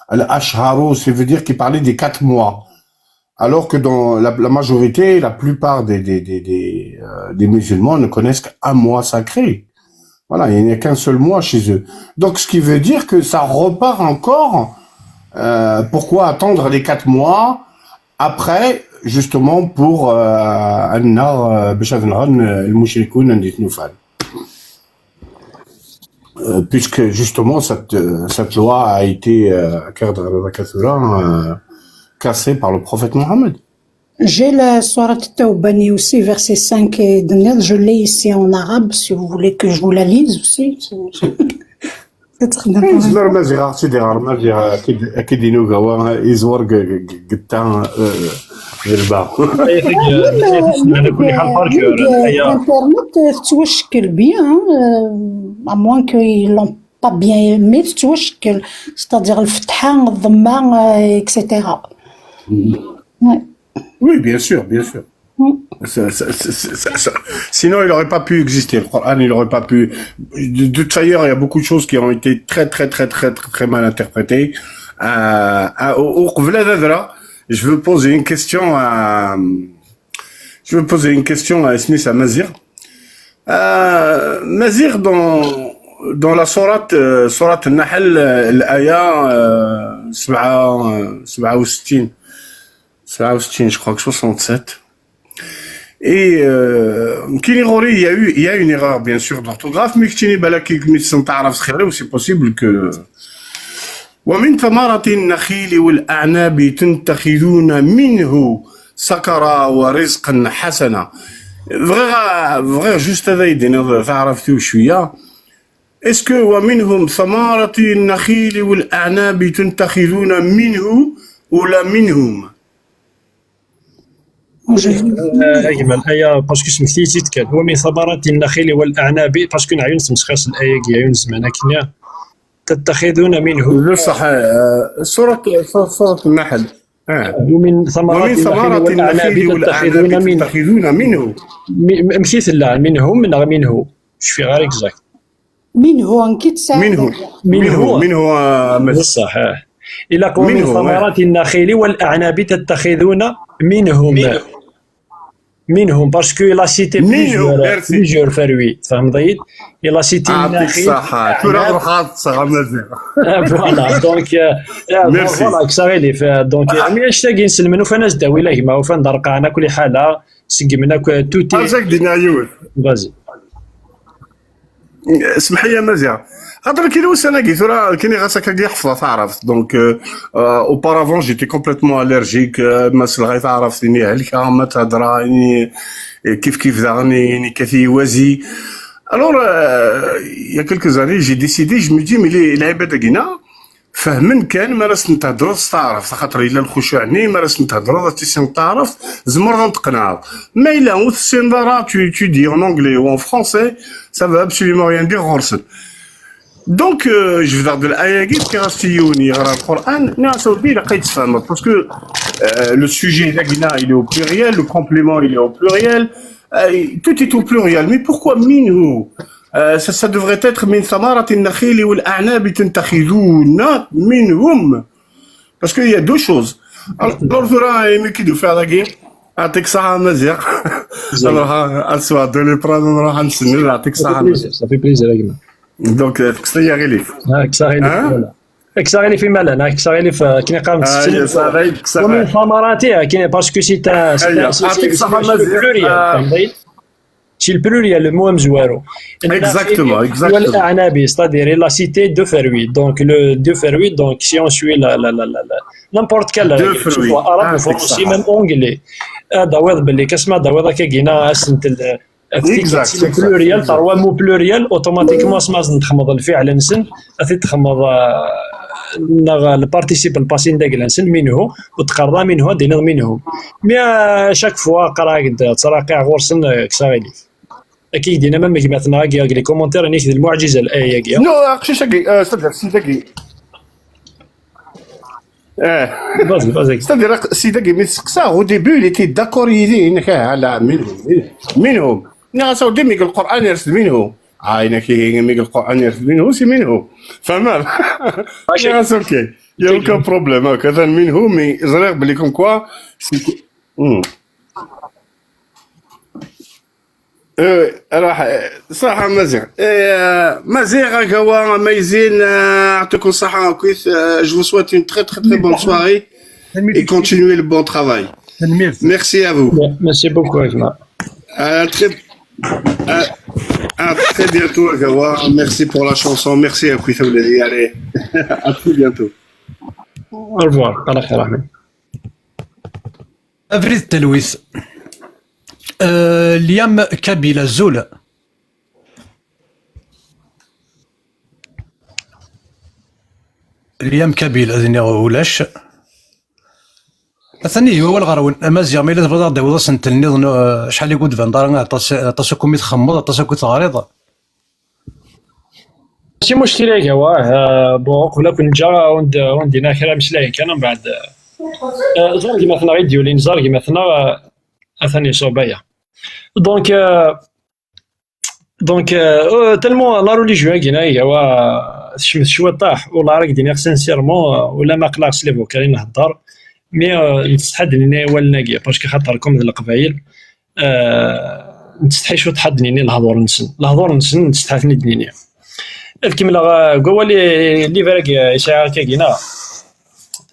Al-Ashharu, ça veut dire qu'il parlait des 4 mois, alors que dans la majorité, la plupart des musulmans ne connaissent qu'un mois sacré. Voilà, il n'y a qu'un seul mois chez eux. Donc ce qui veut dire que ça repart encore. Pourquoi attendre les 4 mois après, justement pour puisque justement cette loi a été cassée par le prophète Mohammed. J'ai la sourate Tawbani aussi, verset 5 et 9. Je l'ai ici en arabe, si vous voulez que je vous la lise aussi. زمر مزيغ سيدي غار مزيغ اكيد ينوغا يزور قدام غربا على كل حال بارك الانترنت تتوشكل بيان à moins qu'ils l'ont pas bien aimé تتوشكل c'est-à-dire الفتحة الضمة etc. Oui, bien sûr, bien sûr. Sinon, il n'aurait pas pu exister. Le Coran, il n'aurait pas pu. De toute façon, il y a beaucoup de choses qui ont été très mal interprétées. Je veux poser une question à Smith à Mazir. Mazir, dans la sourate An-Nahl, l'aya 67, je crois que 67. Et il y a une erreur bien sûr d'orthographe, mais c'est possible que ومن ثمرة النخيل والأعناب تتخذون منه سكرا ورزقا حسنا. Vrai juste هذا يدينا تعرفتوا شوية. Est-ce que ومنهم ثمرة النخيل والأعناب تتخذون منه ولا منهم؟ اجمل ايه باسكو سميتي تيتكال هو من ثمرات النخيل والاعناب باسكو نعيون مسخاس الايه كي عيون زمان كنيا تتخذون منه صح. سورة النحل. ومن ثمرات النخيل والأعناب تتخذون منه مثل لا منهم منه شفي غير اكزاكت منه انكيت ساعة منه صح. إلا قوم من ثمرات النخيل والأعناب تتخذون منهم باسكو إلا سيتي بليزيور فروي فهم ضيد إلا سيتي النخيل صح ترى خاط صغار مزيان فوالا دونك فوالا كساغيليف دونك مي اشتاقين نسلمنو فناس داوي كيما وفان درقانا كل حالة سقمنا توتي ارجاك دينا يوز فازي اسمح لي مزيان خاطر كي لوس انا قلت راه كاين غاسك كي يحفظ تعرف دونك اوبارافون جيتي كومبليتمون الرجيك ما سلغي تعرف اني هلكا ما تهضراني كيف داغني كيفي وازي الور يا كلكو زاني جي ديسيدي جو مي دي مي العباده كينا فهمن كان ما راس نتهضروا تعرف خاطر الا الخشوع ني ما راس نتهضروا تيسن تعرف زمر نتقنع ما الا وتسين tu dis en anglais ou en français ça va absolument rien dire غرسن دونك جو في دار الايه كي غاستيوني يقرا القران ناس ودي لقيت تفهم باسكو لو سوجي là il est au pluriel le complément il est au pluriel tout est au pluriel mais pourquoi minhu ça devrait être من ثمرة النخيل والأعناب تتخذون منهم parce qu'il y a deux choses alors ترى مكيدو في هذا كي يعطيك الصحة مزيان نروح اسوا دولي براد نروح نسني يعطيك الصحة صافي بليزير يا جماعة دونك كسرية غليف كسرية في مالا كسرية في كي قام ومن ثمراتها كاين باسكو سي يعطيك الصحة مزيان C'est le pluriel, le mot mzouaro. Exactement. والأعناب, c'est-à-dire il a cité deux fruits. Donc le deux fruits, donc si on suit n'importe quel arabe ou français, même anglais, داوض باللي كسمة داوض كيجينا اسنت البلوريال تروى مو بلوريال اوتوماتيكمون اسمع تخمض الفعل نسن اثي تخمض البارتيسيب الباسين داك نسن منه وتقرا منه دينا منهم مي شاك فوا قرا قد تراقع غورسن كساغيليف اكيد دينا ما مثلا كي لي كومونتير نيك المعجزه الايه كي نو اخشي شاكي استاذ سيداكي vas-y. C'est-à-dire, si ça, au début, il était d'accord, il dit, منهم. ناس ودي ميق القرآن يرسل منه. عينك ميق القرآن يرسل منه سي منه. فما. ناس اوكي. Il y a aucun problème. كذا منه مي زرق بليكم كوا. راح صح مزيان مزيان كوا ميزين يعطيكم الصحة كويس je vous souhaite une très bonne soirée et continuez le bon travail. Merci à vous. Merci beaucoup Agma. À très bientôt Gawa. Merci pour la chanson. Merci à Kouissa Ouladi. Allez, à très bientôt. Au revoir. على خير أحمد. أفريد التلويث اليوم كابيلا زول اليوم كابيلا ذني ولاش ثاني هو الغرون مازيغ ميلا تفضل داوود سنتلني شحال يقول فاندار تصكم يتخمض تصكم تغريض ماشي مشكله يا واه بون قبل كنت جا وندينا كلام سلاي كان من بعد زار كيما ثنا غير ديولين زار كيما ثنا ثاني صوبايا دونك تالمون لا ريليجيون كاينه هي وا شمت شويه طاح والله راك ديني سانسيرمون ولا ما قلاقش لي فوكالي نهضر مي نستحدني والناقيه باسكو خاطركم ذ القبايل نستحي شو تحدني الهضور نسن نستحثني دنيا الكمله قوالي لي فراك يساع كاينه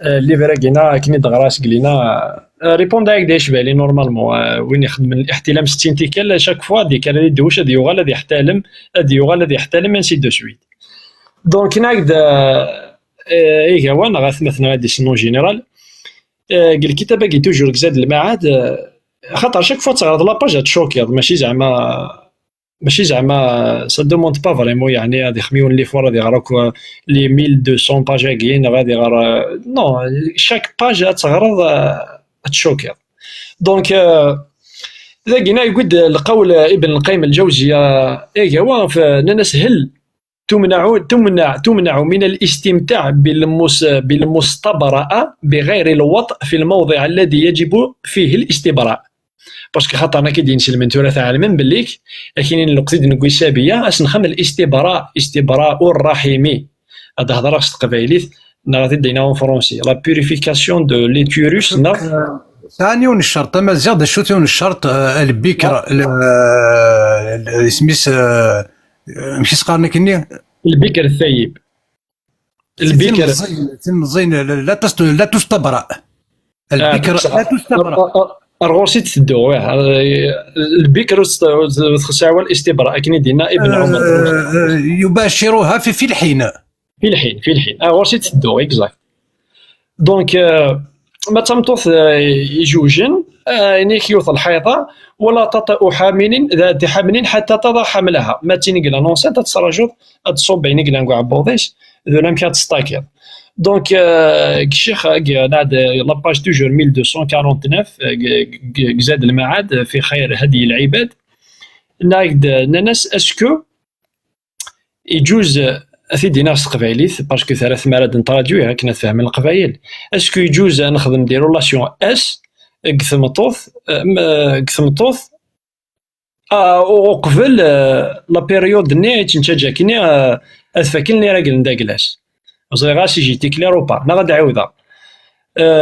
اللي فراكينا كني دغراس قلينا ريبوند هاك دايش بالي نورمالمون وين يخدم الاحتلام 60 تيكال شاك فوا ديك هذه دوش هذه يغال هذه يحتلم هذه يغال هذه يحتلم انسي دو سويت دونك ناقد اي هو انا غاث مثلا غادي سنو جينيرال قال الكتابه كي توجور زاد المعاد خاطر شاك فوا تغرض لاباج تشوكي ماشي زعما سا دوموند با فريمون يعني غادي يخميون لي فور غادي يغراك لي 1200 باج كاين غادي يغرا نو شاك باج تغرض تشوكي دونك ذاكينا يقول القول ابن القيم الجوزية هو فناس هل تمنع من الاستمتاع بالمستبرأ بغير الوطء في الموضع الذي يجب فيه الاستبراء. باسكو خاطر انا كي دي نسلم من تراث عالما بليك كاينين القصيد نقول سابيه اش نخم استبراء الرحم. هذا هضره خص تقبايليت نغادي ديناهم فرونسي لا بيوريفيكاسيون دو ليتيروس. ثاني الشرط ما زاد شو الشرط البكر سميس ماشي سقارنا كني البكر الثيب البكر زين لا تستبرأ البكر لا تستبرأ الغرسي تدو البكر وتخسعوا الاستبراء كني دينا ابن عمر يباشرها في الحين غرسي تدو اكزاكت. دونك ما تمطوث يجوجن انيك يوث الحيضة ولا تطأ حامل ذات حمل حتى تضع حملها. ما تينيكلا نونسان تتصرجوط تصوب بينيكلا نقع بوضيش ذو لم كاتستاكير. دونك الشيخ ناد لاباج توجور 1249 زاد المعاد في خير هدي العباد نايد ناس اسكو يجوز افيدي ناس قبايليت باسكو ثلاث مرات نتراديوها كنا نفهم القبايل. اسكو يجوز نخدم دي رولاسيون اس قثمطوث وقبل لا بيريود ني تنتجا كني اثفاكلني راجل نداكلاس زي غاسي جيتي كلير او با نغاد عاوده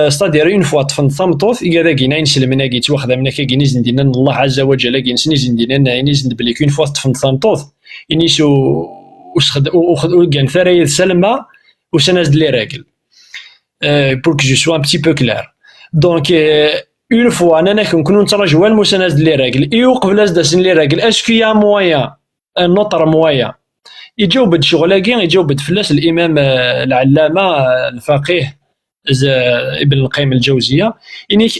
ستادير اون فوا طفن ثمطوث كذا كاين نسلمنا كي تواخذ منا كي نيز ندينا الله عز وجل كي نيز ندينا نيز بلي كون فوا طفن ثمطوث انيسو وخذ كان ثري سلمى وسناز لي راجل بور كو جو سوا ان بتي بو كلير. دونك اون فوا انا كنكونوا نتراجعوا المساند لي راجل اي وقبل ازداس لي راجل اسكو يا مويا نوتر مويا يجاوب شغلاكي يجاوب فلاس الامام العلامه الفقيه ابن القيم الجوزيه انك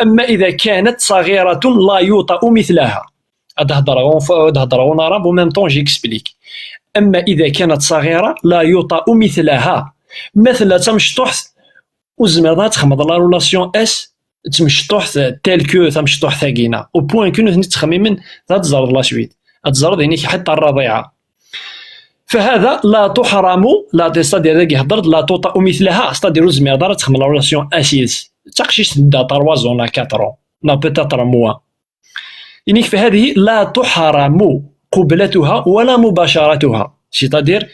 اما اذا كانت صغيره لا يوطأ مثلها. هذا هضره ونرى وميم طون جيكسبليك. اما اذا كانت صغيره لا يوطأ مثلها مثل تمشطوح وزمر تخمض لا رولاسيون اس تمشطوح تيل كو تمشطوح ثاقينا او بوين كونو تخميمن تزرد لا سويت تزرد يعني حتى الرضيعه. فهذا لا تحرم لا تستدير ذاك يهضر لا توطأ مثلها استدير زمير دار تخمم لا رولاسيون اسيس تقشيش دا 3 زون 4 نا بيتاتر موا يعني فهذه لا تحرم قبلتها ولا مباشرتها سيتادير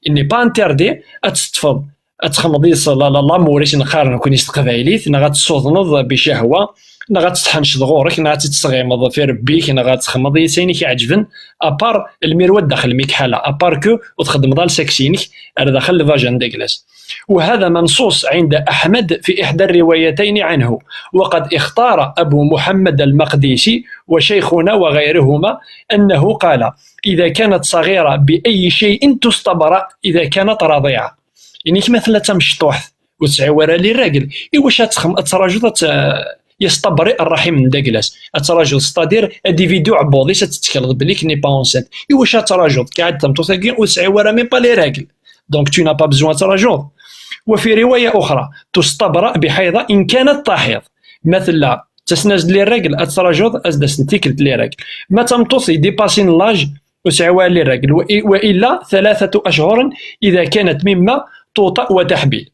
اني با انتردي اتستفض اتخمضي لا موريش نقارن كونيش قبايليت غتصوضنض بشهوه غتستحنش ضغورك غتستغيمض في ربيك غتخمضي سيني كيعجبن ابار الميروات داخل ميكحاله ابار كو وتخدم ضال ساكسينك داخل الفاجن ديكلاس. وهذا منصوص عند احمد في احدى الروايتين عنه وقد اختار ابو محمد المقديسي وشيخنا وغيرهما انه قال اذا كانت صغيره باي شيء تستبرأ اذا كانت رضيعه. يعني مثلا تمشطوح وتسعور لي الراجل واش تراجل يستبرئ الرحم من داكلاس اتراجل ستادير انديفيدو عبوضي تتكلم بليك ني با اونسيت واش تراجل قاعد تمتوثاكين وتسعور مي با لي راجل دونك تو نا با بزوان تراجل. وفي روايه اخرى تستبرأ بحيضه ان كانت تحيض مثل تسناز لي الراجل اتراجل ازدس نتيكلت لي راجل ما تمتوث ديباسين لاج وسعوا لي الراجل والا 3 أشهر اذا كانت مما توطأ وتحبيل.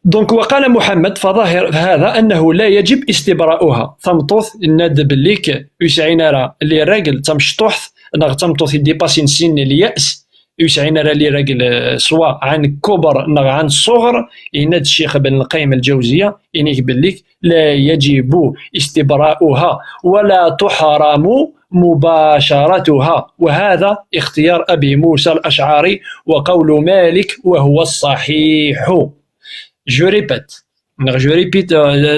دونك وقال محمد فظاهر هذا انه لا يجب استبراؤها ثمطوث الند بليك يسعينا راه اللي راجل تمشطوح تمطوث ديباسين سن الياس يسعينا راه اللي راجل سواء عن كبر نغ عن صغر يناد الشيخ ابن القيم الجوزيه ينيك بليك لا يجب استبراؤها ولا تحرم مباشرتها. وهذا اختيار ابي موسى الاشعري وقول مالك وهو الصحيح. جو ريبيت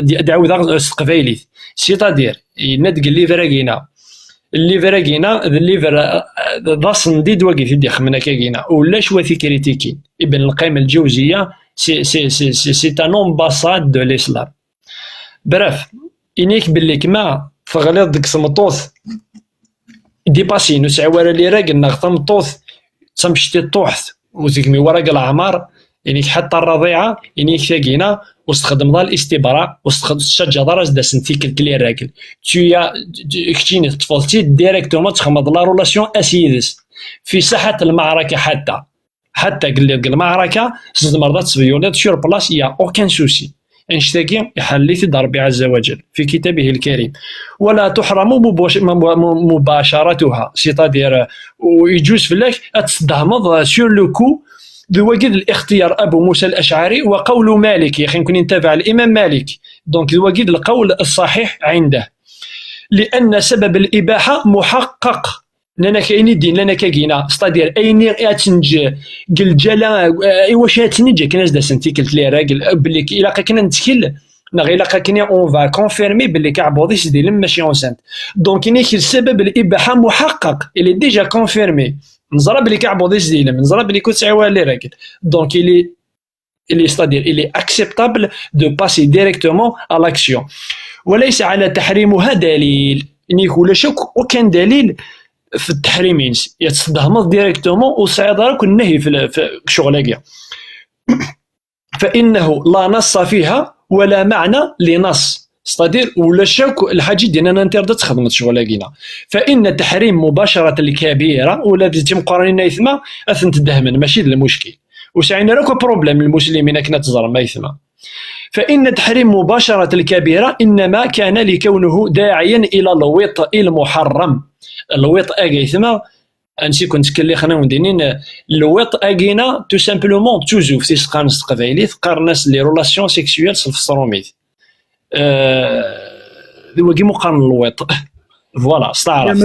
دعوة قبايليت سيتادير يناد الليفراكينا الليفر ضاصن ديد واقف يدي خمنا كاكينا ولا شويه كريتيكين ابن القيم الجوزيه سي ان امباساد دو الاسلام. برف انيك باللي كما فغليظ ديك سمطوث ديباسين وسعوار لي راجل نغ تمطوث تمشتي طوحت وزيك مي ورق العمار يعني حتى الرضيعه يعني ثاقينا واستخدم ضال الاستبراء واستخدم الشجره راس دا سنتيكل كلي الراجل تيا كتيني تفضلتي ديريكتومون تخمض لا رولاسيون اسيدس في ساحه المعركه حتى قال لك المعركه زاد مرات سفيولات سور بلاص يا اوكان سوسي انشتاقي يحليت ربي عز وجل في كتابه الكريم ولا تحرم مباشرتها سيتادير ويجوز فلاك تستهمض سور لو كو ذو الاختيار ابو موسى الاشعري وقول مالك يا اخي نكون نتابع الامام مالك دونك ذو القول الصحيح عنده لان سبب الاباحه محقق لنا كايني دين لنا كاينا ستادير ايني اتنج قل جلا واش تنجي كناش دا سنتي قلت لي راجل بلي الا كنا نتكل الا كنا اون فا كونفيرمي بلي كعبوديس ديال ماشي اونسنت دونك نيك السبب الاباحه محقق اللي ديجا كونفيرمي نزرا بلي كعبوديس ديال نزرا بلي كنت عوال لي راجل دونك اللي ستادير اللي اكسبتابل دو باسي ديريكتومون ا لاكسيون وليس على تحريمها دليل نيك ولا شك وكان دليل في التحريمين يتصدهمض ديريكتومون وصعد راك النهي في شغلاكيا فانه لا نص فيها ولا معنى لنص ستادير ولا شك الحاجه ديالنا نتردد تخدم شغلاكينا فان تحريم مباشره الكبيره ولا تم قرانين اثما اثنت دهمن ماشي المشكل وسعينا راكو بروبليم المسلمين كنا تزرم اثما فإن تحريم مباشرة الكبيرة إنما كان لكونه داعيا إلى الوطء المحرم الوطء أجيثما أنسي كنت كلي خنا وندينين الوطء أجينا تو سامبلومون توزوف تيسقان قبايلي تقارناس لي رولاسيون سيكسويل سلفصروميت وكي مقارن الوطء فوالا استعرف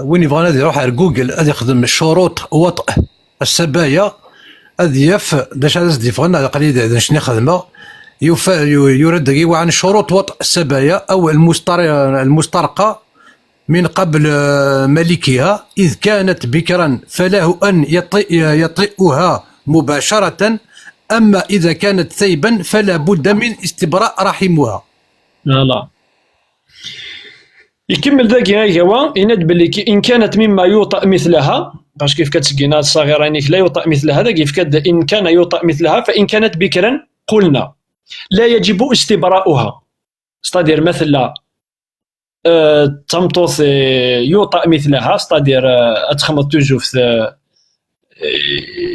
وين يبغى نادي يروح على جوجل هذا يخدم شروط وطء السبايا أذيف داش هذا ديفغنا قليل شنو خدمه يرد عن شروط وطء السبايا أو المسترقة من قبل ملكها إذ كانت بكرا فله أن يطئها مباشرة أما إذا كانت ثيبا فلا بد من استبراء رحمها. لا يكمل ذاك هو يند باللي إن كانت مما يوطأ مثلها باش كيف كتسقينا الصغيرة يعني لا يوطأ مثلها هذا كيف إن كان يوطأ مثلها فإن كانت بكرا قلنا لا يجب استبراؤها ستادير مثل تمطوث يوطأ مثلها ستادير أتخمط توجو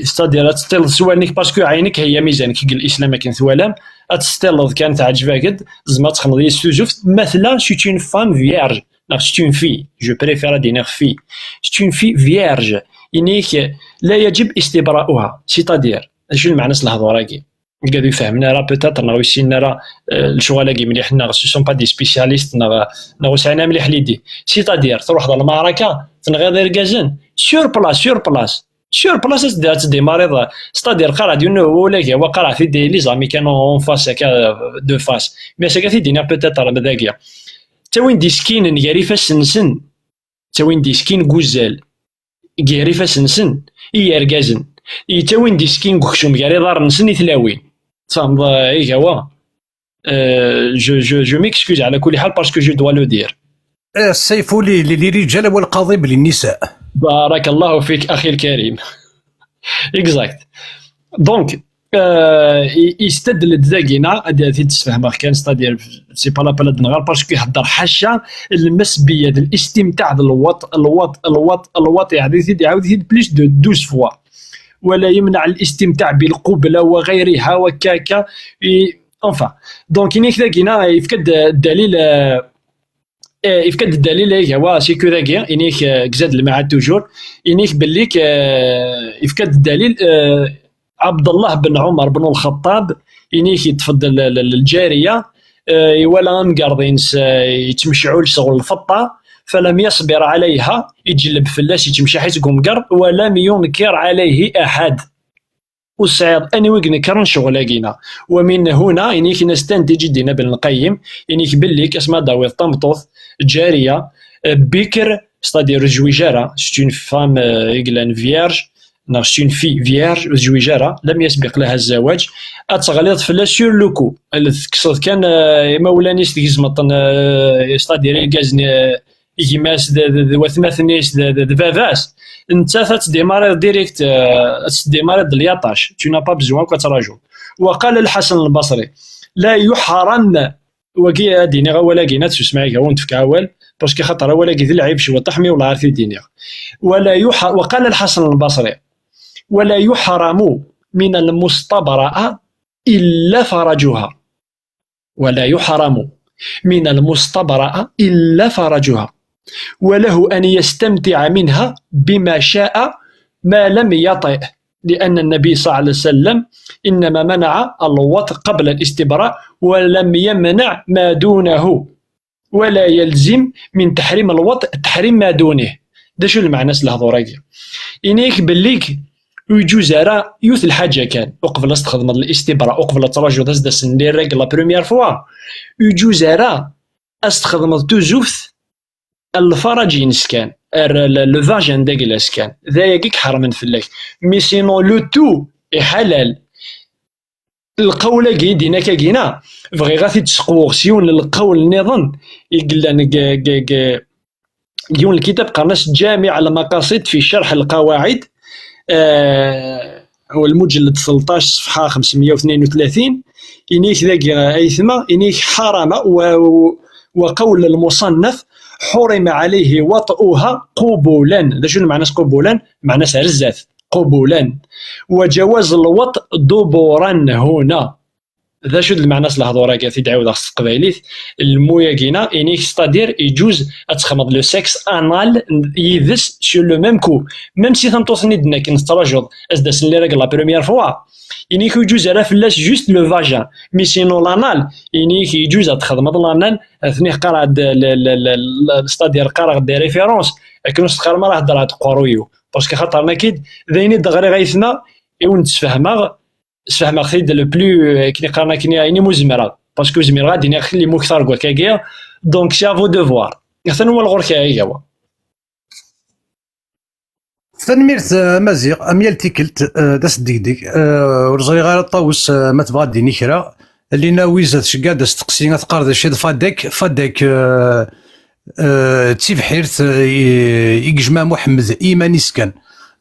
ستادير تستيل سوالنيك باسكو عينك هي ميزانك كي الإسلام كان ثوالام أتستيل كانت عجبها قد زعما تخمط يستوجو مثلا سيت اون فام فيرج c'est une fille, je préfère dire fille. C'est une fille vierge. لا يجب استبراؤها. C'est-à-dire, شنو معنى الهضره كي؟ قاعد يفهمنا راه بوتيتر ناغ يسينا راه الشغل كي مليح ناغ سون با دي سبيسياليست ناغ سعنا مليح ليدي. C'est-à-dire تروح للمعركه تنغير كازن سور بلاس دي مريض c'est-à-dire قرا دينو ولا هو قرا في دي لي زامي كانوا اون فاس هكا دو فاس مي سا كاثي دينا بوتيتر بذاكيا تاوين دي سكين نقاري فاسنسن تاوين دي سكين غوزال قاري فاسنسن إيا رقازن تاوين دي سكين كوكشوم قاري دار نسن يتلاوين تفهم إيه هو جو ميكسكوز على كل حال باسكو جو دوا لو دير السيف للرجال والقضيب للنساء. بارك الله فيك أخي الكريم. اكزاكت دونك يستدل داكينا هذه تفهم كان ستادير سي با لا بلاد نغار باسكو يحضر حاشا المسبيه ديال الاستمتاع الوط يعاود يزيد بليس دو 12 فوا ولا يمنع الاستمتاع بالقبله وغيرها وكاكا انفا دونك نيك داكينا يفكد الدليل هو سيكو داكي انيك كزاد المعاد توجور انيك بليك يفكد الدليل عبد الله بن عمر بن الخطاب إنيك يتفضل الجارية ولا مقرضين يتمشعوا لشغل الفطة فلم يصبر عليها يجلب فلاس يتمشى حيث قمقر ولم ينكر عليه أحد وسعيد أني وقنكر شغلاقينا ومن هنا إنيك نستنتج دينا بن القيم إنيك بليك اسمها داويض طمطوث جارية بكر ستادير زويجارة ستون فام إغلان فيرج ناغ اون في فيرج زويجارة لم يسبق لها الزواج اتغليظ فلا سور لوكو كصد كان مولاني ستيزمطن ستادير الكازن يجماس وثماثنيس باباس انت تديماري ديريكت تديماري دلياطاش tu n'as pas besoin كتراجو. وقال الحسن البصري لا يحرم وكي ديني ولا كينا تسمعي كون تفكاول باسكو خاطر ولا كي العيب شو طحمي ولا عارف ديني وقال الحسن البصري ولا يحرم من المستبرأ إلا فرجها، ولا يحرم من المستبرأ إلا فرجها، وله أن يستمتع منها بما شاء ما لم يطئ، لأن النبي صلى الله عليه وسلم إنما منع الوطء قبل الاستبراء ولم يمنع ما دونه، ولا يلزم من تحريم الوطء تحريم ما دونه. دا شو المعنى الهضورية؟ إنيك بليك يجوز راه يوث الحاجة كان وقبل استخدم الاستبراء وقبل الترجل داس داس ندير ريغل لا بروميير فوا يجوز راه استخدم توزوث الفرج ينسكان لو فاجن داكلاس كان ذا كيك حرمن فلاك مي سينو لو تو حلال القول كيدينا كاكينا فغي غاثي تسقوغسيون للقول النظام يقلان يون الكتاب قرناس جامع المقاصد في شرح القواعد هو المجلد 13 صفحة 532 إنيك ذاك أيثما إنيك حرم وقول المصنف حرم عليه وطئها قبولا. ذا شنو معنى قبولا؟ معنى سرزات قبولا، وجواز الوطء دبورا هنا. ذا شو المعنى الهضوره كاع في دعوه داخل القبايليت المويا كينا انيك ستادير يجوز اتخمض لو سكس انال يدس سور لو ميم كو ميم سي تنطوسني دنا كنستراجود اسداس لي ريغل لا بروميير فوا انيك يجوز راه فلاش جوست لو فاجان مي سينو لانال انيك يجوز تخدم لانال ثني قرا ستادير قرا دي ريفيرونس كنوس تقرا ما راه هضره تقرويو باسكو خاطرنا كيد ذايني دغري غايثنا اون تفهمها سفهمها خيد لو بلو كي قرانا كي يعني مزمره باسكو زمير غادي نخلي مو كثر كوا كاكيا دونك سي افو دوفوار مثلا هو الغور كايا هو تنميرت مازيغ اميال تيكلت داس ديك ورزري غير الطاوس ما تبغى ديني كرا اللي ناوي زاد شكا داس تقسي تقارد شي فادك تيف حيرت يجمع محمد ايماني سكن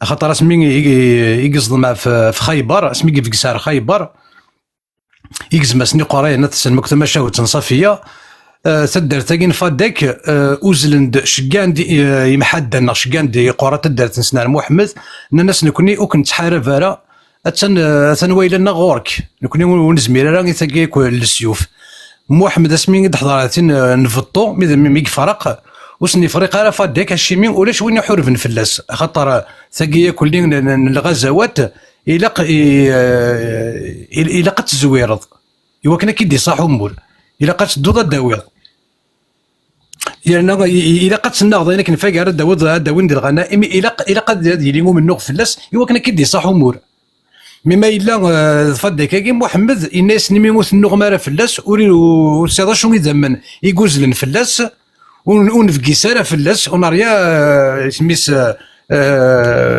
خاطر اسمي يقصد مع في خيبر اسمي في قصار خيبر يقزم سني قرايه نتسن مكتمه شاوت صافيه تدر تاكين فادك اوزلند شكان دي يمحدنا شكان دي قرا تدر تنسنا محمد الناس نكوني وكنت حارب راه اتن ويلنا غورك نكوني ونزمير راه تاكي السيوف محمد اسمي حضراتين نفطو مي فرق وسني فريق راه فادك هالشيمين ولاش وين يحرفن فلاس خاطر ثقيه كل الغزوات الى قد تزويرض ايوا كنا كيدي صح امور الى قد تدو الداوير يعني الى قد تناغ ذلك نفاق داوين ديال الغنائم الى قد يليمو منو فلاس ايوا كنا كيدي صح امور مما الا فادك كي محمد الناس نميموت النغمه فلاس ورساده شنو يزمن يقوزلن فلاس ونفقي ساره فلاس وناريا سميس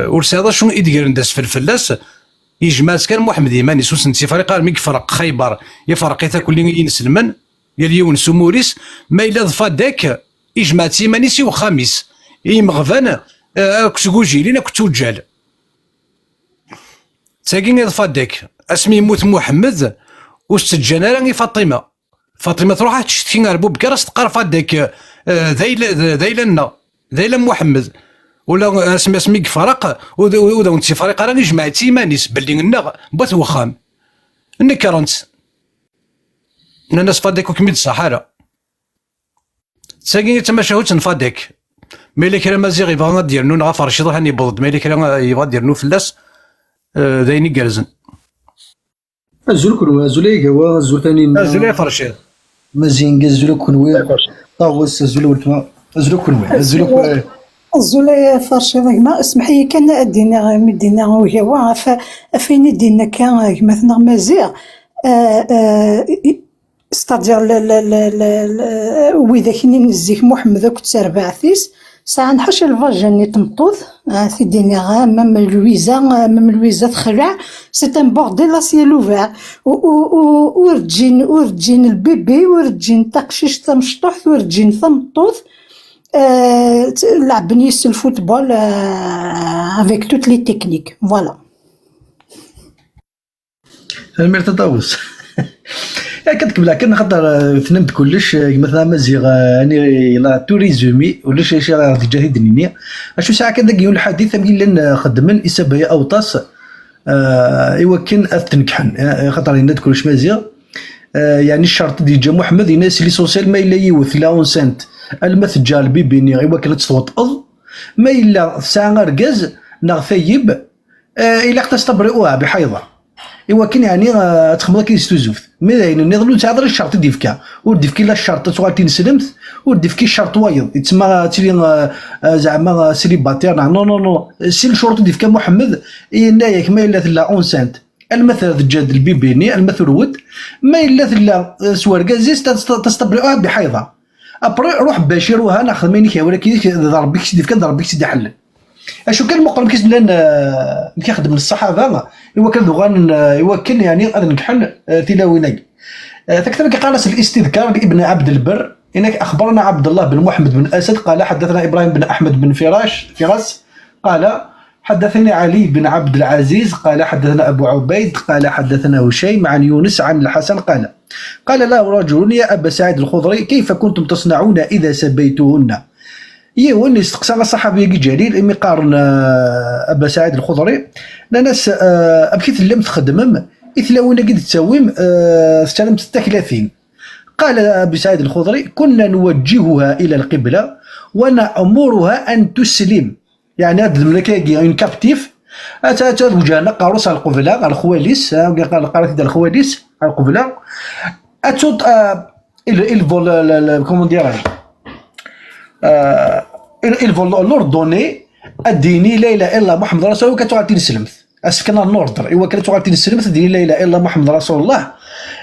ورساده شنو يدير نداس في الفلاس يجمع كان محمد يماني سوسنتي فريق ميك فرق خيبر يفرق يتا كل ينسلمن يا اليون سموريس ما الا فاداك يجمع تيمانيسي وخامس يمغفان كسكوجي لينا كتوجال تاكين فاداك اسمي يموت محمد وستجانا راني فاطمه تروح تشتكي غير بوبكراس تقار فاداك ذيلا محمد ولا اسمي فرق وذا ونتي فريق راني جمع تيمانيس باللي النغ بات وخام نكرنت الناس فادك وكميد الصحارى تساقين يتماشاو تنفادك ملي كرا مازيغ يبغى ديرنو نغفر شي ضحني بلد ملي كرا يبغى ديرنو فلاس دايني كارزن الزول كنوا زولي هو زول ثاني زولي فرشيد مزيان زول كنوا طاوس زول ولتما زول كنوا الزول فرشيد ما اسمح لي كان دينا هو فين دينا كان مثلا مزيغ ستادير وإذا كني نزيك محمد كنت سربعثيس ساعة نحش الفاجن يتمطوط في دينيغا مام لويزا تخلع سي ان بورديل لاسيال اوفير ورجين البيبي ورجين تقشيش تمشطوح ورجين ثمطوط لعب نيس الفوتبول avec toutes les techniques voilà. المير تطاوس كتكمل كان خاطر فهمت كلش مثلا مزيغ يعني لا تو ريزومي ولا شي راه تجاهد النية اشو ساعه كذا كيقول الحديث لان خدمن اسبه اوطاس يوكن اثنكحن خاطر يناد كلش مزيغ يعني الشرط دي جا محمد يناس لي سوسيال ما الا يوث لا اون سنت المثجال بيبيني يوكل تصوت ما الا ساعه ركاز نا ثيب الا تستبرئوها بحيضه إوا كان يعني تخمض كي يستوزوف ماذا نظلو تعذر الشرط ديفكا وديفكي لا الشرط توالتي نسلمت وديفكي الشرط وايض يتسمى تيلي زعما سيليباتير نو نو نو سي الشروط ديفكا محمد ياك ما الا ثلا اون سنت المثل الجاد البيبيني المثل ود ما الا ثلا سواركازيس تستبرئها بحيضه ابري روح بشير وها ناخذ منك ولكن ضربك ديفكا ضربك سيدي حل اشو كان المقرن كيس لان كيخدم الصحابه هو كان دوغان هو كان يعني اذن كحل تلاويني تكتب قال الاستذكار لابن عبد البر انك اخبرنا عبد الله بن محمد بن اسد قال حدثنا ابراهيم بن احمد بن فراس قال حدثني علي بن عبد العزيز قال حدثنا ابو عبيد قال حدثنا هشيم عن يونس عن الحسن قال له رجل يا ابا سعيد الخضري كيف كنتم تصنعون اذا سبيتهن يوان استقسى الصحابي جليل إمي قارن أبا سعيد الخضري ناس أبكيت لم تخدمم إثلاوين قد تسويم استلم 36 قال أبي سعيد الخضري كنا نوجهها إلى القبلة ونأمرها أن تسلم يعني هذا الملكة اون كابتيف أتا وجهنا قاروس على القبلة على الخواليس قالت الخواليس على القبلة أتوت كومون ديراج ils vont leur donner الديني لا اله الا محمد رسول الله كتعطي نسلمت اسكنا النوردر ايوا كتعطي نسلمت الديني لا اله الا محمد رسول الله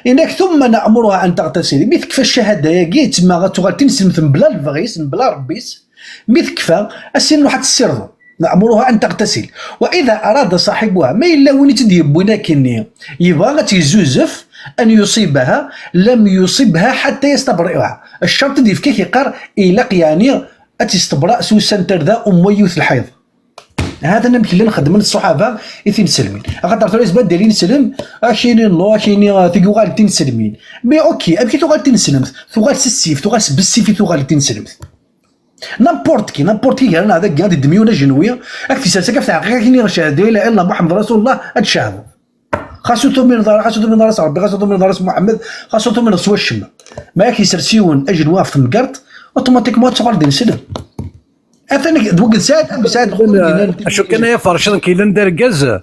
انك ثم نامرها ان تغتسل مي تكفى الشهاده يا كي تما غتعطي نسلمت بلا الفغيس بلا ربيس مي تكفى السن واحد السر نامرها ان تغتسل واذا اراد صاحبها ما الا وين تديب ولكن يبغى تيزوزف ان يصيبها لم يصبها حتى يستبرئها الشرط ديال كيف يقر الى يعني اتستبرأ سو سنتر ذا يوث الحيض هذا نمكن لنا نخدم من الصحابه يثين سلمين خاطر تريز بدا لي نسلم اشيني الله اشيني تيقو غال تنسلمين مي اوكي ابكي تو غال تنسلمت تو غال السيف تو غال بالسيف تو غال تنسلمت نابورت كي كان هذا كاع دميونه جنويه اكفي ساسا كيف حقيقه كي نشهد لا اله الا محمد رسول الله اتشهد خاصة من راس ربي خاصة من راس محمد خاصة من رسول الشمة ما كيسرسيون اجل واقف في مكرت اوتوماتيكمون تغال دين سلم اثني دوك ساعات بساعات اشو كان يا فرشان كي لندر كاز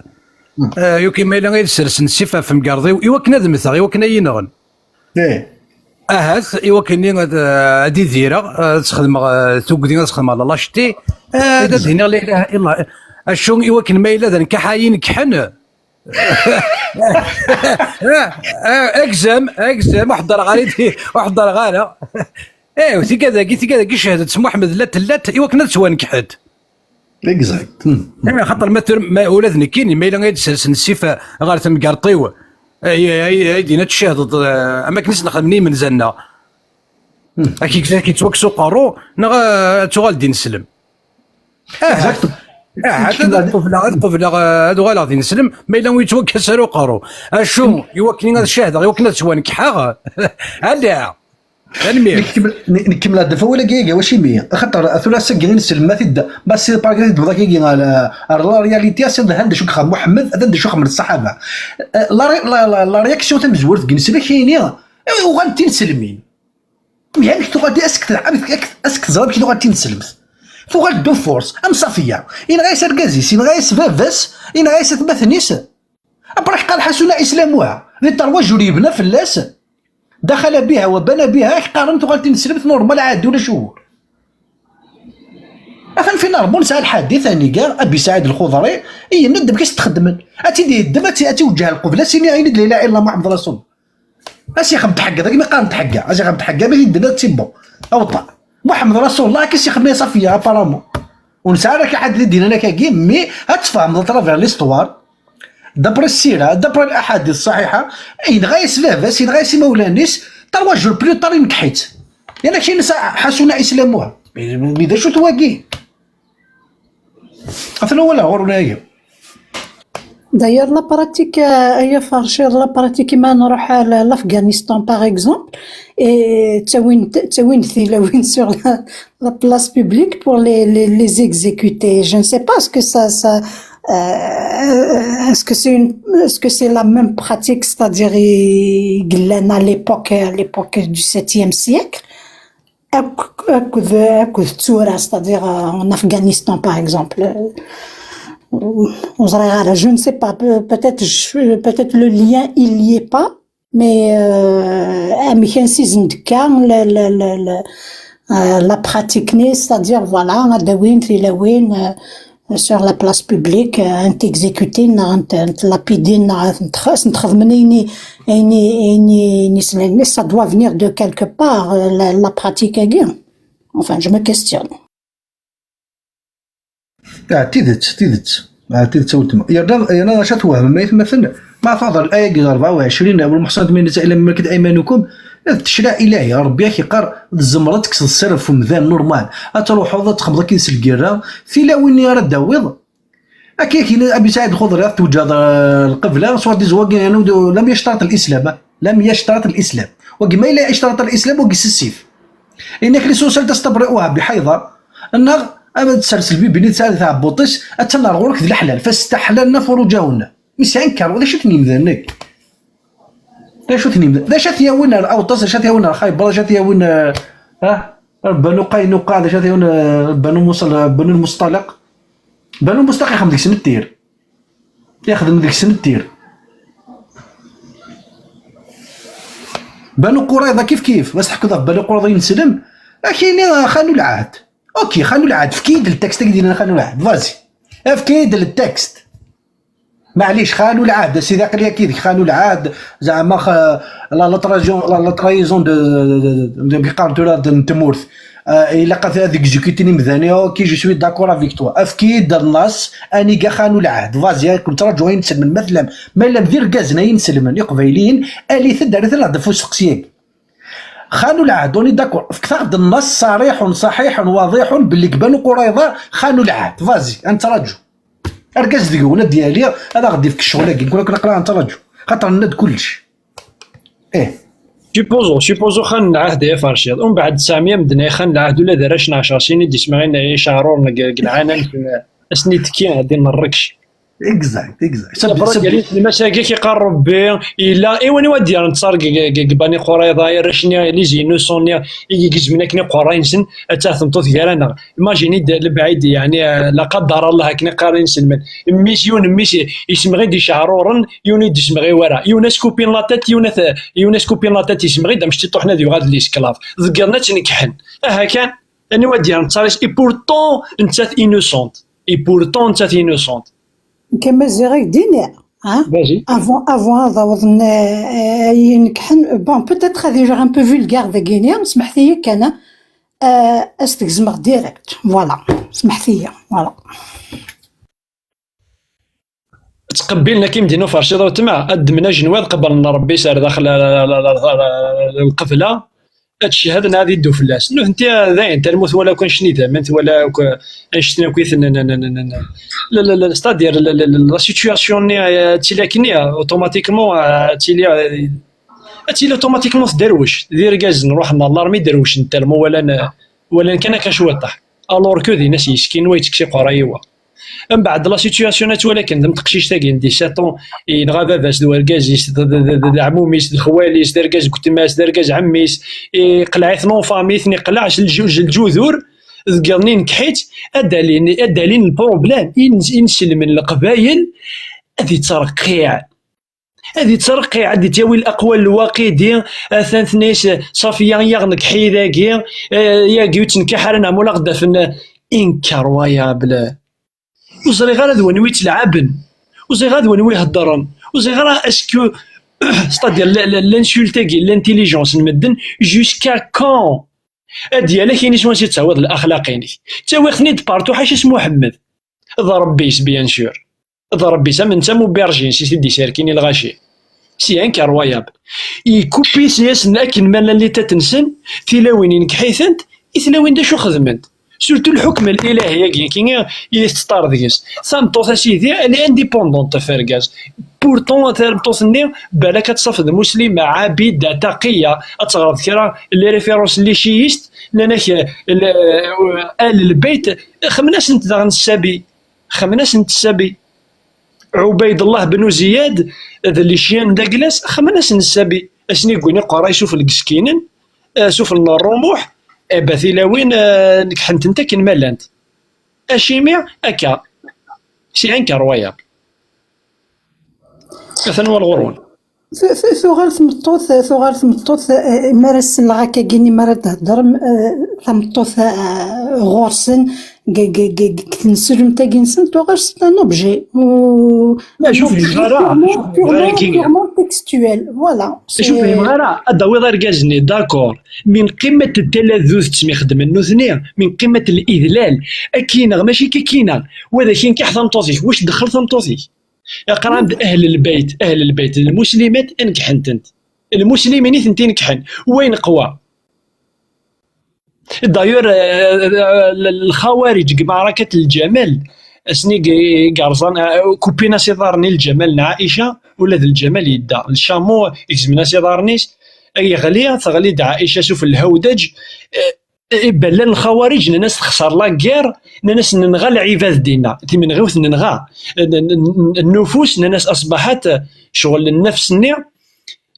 يوكي ما الا غير سرسن سيفا في مكرضي يوكن هذا مثلا يوكن ينغن اهات يوكني هادي ديرا تخدم توكدي تخدم على لاشتي هذا هنا لا اله الا الله اشو يوكن ما الا كحاين كحن اكزام وحضر غالي وحضر غالا ايوا تي كذا كي شهادة محمد لات ايوا كنا تسوى نكحت اكزاكت خاطر ما ولادني كاين ما الا غيتسلسل السيفه غير تمكرطيو هي دينا تشهد اما كنيس نخدمني من زنا كي توكسو قارو تغال دين سلم اكزاكت هذا الطفل هادو غير غادي نسلم ما الا يتوكسروا قارو اشو يوكلين هذا الشهاده يوكلنا تسوى نكحه هلا نكمل هاد الدفا ولا كيكا واش 100 خاطر ثلاثه كاين نسلم ما تدا بس باغي تبدا كي على لا رياليتي سي هذا شو خا محمد هذا شو من الصحابه لا رياكسيون تاع مزور كنسل كاينين وغادي تنسلمين يعني كي تغادي اسك زرب كي تغادي تنسلمت فوق دو فورس ام صافيه ان غايس ركازيس ان غايس فافاس ان غايس تمثنيس ابرح قال حسنا اسلامها للتروج يبنى في اللاس دخل بها وبنى بها قارنت وقالت نسلمت نورمال عادي ولا شهور افن في نهار نسال الحديث ثاني كاع ابي سعيد الخضري اي ندب كيش تخدم اتي الدم اتي وجه القبله سيني عين لا اله الا محمد رسول الله اسي خم تحقق ذاك ما قام تحقق اسي خم تحقق باش يدنا تيبو اوطا محمد رسول الله كيس يخدم صافيه ابارامون ونسال لك حد دينا لك كي مي هتفهم ترافير ليستوار دبر السيره دبر الاحاديث الصحيحه اين غايس فافاس اين غايس مولانيس تروج بلو طاري نكحيت لان شي ناس حسنا اسلامها لذا شو تواقي مثلا ولا غورنا هي داير لا براتيك هي فرشير لا براتيك كيما نروح لافغانستان باغ اكزومبل تاوين ثيلاوين سور لا بلاس بوبليك بور لي زيكزيكوتي جو نسي با اسكو سا est-ce que c'est la même pratique, c'est-à-dire à l'époque du 7e siècle, c'est-à-dire en Afghanistan par exemple. Je ne sais pas, peut-être le lien il y est pas, mais la pratique, c'est-à-dire voilà, on a sur la place publique, exécuté, lapidé, ça doit venir de quelque part, la pratique est bien. Enfin, je me questionne. تيدت ولتما يا شات وهم ما يتمثل مع فضل الآية 24 والمحصنات من النساء إلا من ملكت أيمانكم تشريع إلهي ربي كيقار الزمرة تكسر السر في مذان نورمال تروحوا تخبط كيس الكيرا في وين يا رداويض أكيد أبي سعيد الخضري توجد القبلة صوت زواج لم يشترط الإسلام وكما لا يشترط الإسلام وقيس السيف إنك لسوسل تستبرئوها بحيضة النغ أبد تسلسل بي بني تسال تاع بوطيس أتنا غورك ذي الحلال فاستحللنا فروجهن مش ينكر ولا شو تنيم ذنك ذا شات ياون الأوطاس شات ياون الخايبر شات ياون بنو قينقاع شات ياون بنو المصطلق بنو المصطلق ياخذ ديك سنتير ياخذ من ديك سنتير بنو قريظة كيف بس حكوا بنو قريظة ينسلم كاين خانوا العهد اوكي خانوا العهد فكيد التكست ديالنا خانوا العهد فازي فكيد التكست معليش خانوا العهد سيدي قال لي اكيد خانوا العهد زعما لا ترايزون دو بيقارتو نتمورث الا قات هذيك جيكيتيني مذاني اوكي جو سوي داكور افيك توا افكيد الناس اني كاع خانوا العهد فازي كنت رجعوا ينسلم مثلا ما لم ذير كازنا ينسلمن يقبيلين الي ثدارت لا فوس سقسيك خانوا العهد وني داكور فكثر النص صريح صحيح واضح باللي كبانوا قريضه خانوا العهد فازي انت رجو اركز ديونا ديالي هذا غادي فيك الشغل كي نقول لك نقرا انت رجو خاطر ند كلشي سيبوزو خان العهد يا فرشيض ومن بعد 900 مدنا خان العهد ولا دارش 10 سنين دي سمعين يشعرون قلعانا اسني تكي غادي نركش اكزاكت المساكي كيقرب به الا ايوا ودي نتصار قباني قريضه رشني لي زينوسونيا يجمنا كني قراينسن تاثمطو ثيرانا ايماجيني البعيد يعني لا قدر الله كني قارين سلمان ميسيون يسمغي دي شعرورن يوني دي سمغي ورا يونس كوبين لاتات يونس كوبين لاتات يسمغي دمش تطوحنا ذي غاد لي سكلاف ذكرنا تنكحن كان اني ودي نتصار اي بورتون انت انوسونت كما زيغيك دينار افون هذا وظن ينكحن بون بوتيتر هذه جوغ ان بو فولغار ذا غينيا سمحت لي كان استكزمر ديريكت فوالا سمحت لي فوالا تقبلنا كي مدينو فرشيضه وتما قدمنا جنواد قبلنا ربي سار داخل القفله هذا هذه دو فلاس نو انت انت الموت ولا كون شنيته انت ولا شتنا كويس لا ستادير لا سيتوياسيون تيلاكني اوتوماتيكمون تيلي اوتوماتيكمون دروش دير غاز نروح نالارمي دروش انت ولا كان كشوطح الور كو دي ناس يسكين ويتكشي قرايوا من بعد لا سيتوياسيونات ولكن دم تقشيش تاكي ندي ساتون ينغا باباس دو الكازيس عموميس الخواليس دار كاز كتماس دار كاز عميس قلعت نون فامي ثني قلعش الجذور ذكرني نكحيت ادالين البروبليم ينسل من القبايل هذه ترقيع هذه تاوي الاقوال الواقدي ثنيس صافيه يغنك حيداكي يا كيوت نكحرنا مولا غدا فن انكرويابل وزري غير هذا وين يتلعبن وزري غير وين يهضرن وزري غير اسكو ستادير لانسولتاكي لانتيليجونس المدن جوسكا كون ديالها كاين شويه تتعوض الاخلاقيني تاويخني بارتو حاش اسمه محمد ضربيس بيان سور ضربيس من تمو بيرجين سي سيدي شاركيني الغاشي سي انكرويابل يكوبي سياس لكن مالا اللي تتنسن تلاوين نكحيثنت إثناوين دا شو خدمت سورتو الحكم الالهي كي يستطار ديس سامطوس اسيدي الي انديبوندونت فاركاز بورتون تمطوسني بالك تصفد مسلمه عابده تقيه اتغرض كرا لي ريفيرونس لي شيست لانك ال البيت خمناش انت داغ السبي خمناش انت السبي عبيد الله بن زياد هذا اللي شيان داكلاس خمناش السبي اسني يقولني قرا يشوف الكسكينن شوف الرموح باثي وين نكحنت انت كين مالانت اشيميع اكا سي عين كروايا مثلا والغرون ثغال ثمطوث مارس الغاكا كيني مرة تهدر ثمطوث غورسن كتنسلم تاكينسن ثغال سي ان اوبجي لا شوف المغارة بيغمون تكستويل فوالا شوف المغارة الضوي دار كازني داكور من قمة التلذذ تسمي خدم النوثنية من قمة الإذلال أكينا ماشي كينا وهذا كين كيحضر مطوزيك واش دخل ثمطوزيك يقرا عند اهل البيت المسلمات انكحنت انت المسلمين ثنتين نكحن وين قوى دايور الخوارج معركة الجمل اسني قارزان كوبينا سيدارني الجمل عائشة ولا ذا الجمل يدا الشامو يكزمنا سيدارنيس اي غالية ثغلي عائشة شوف الهودج بلان الخوارج الناس تخسر لا كير الناس ننغى العباد دينا من غيوث ننغى النفوس الناس اصبحت شغل النفس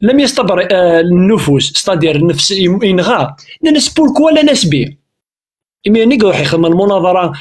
لم يستبر النفوس استدير النفس ينغى الناس بوركوا لا ناس بيه إما نيقو يخدم المناظرة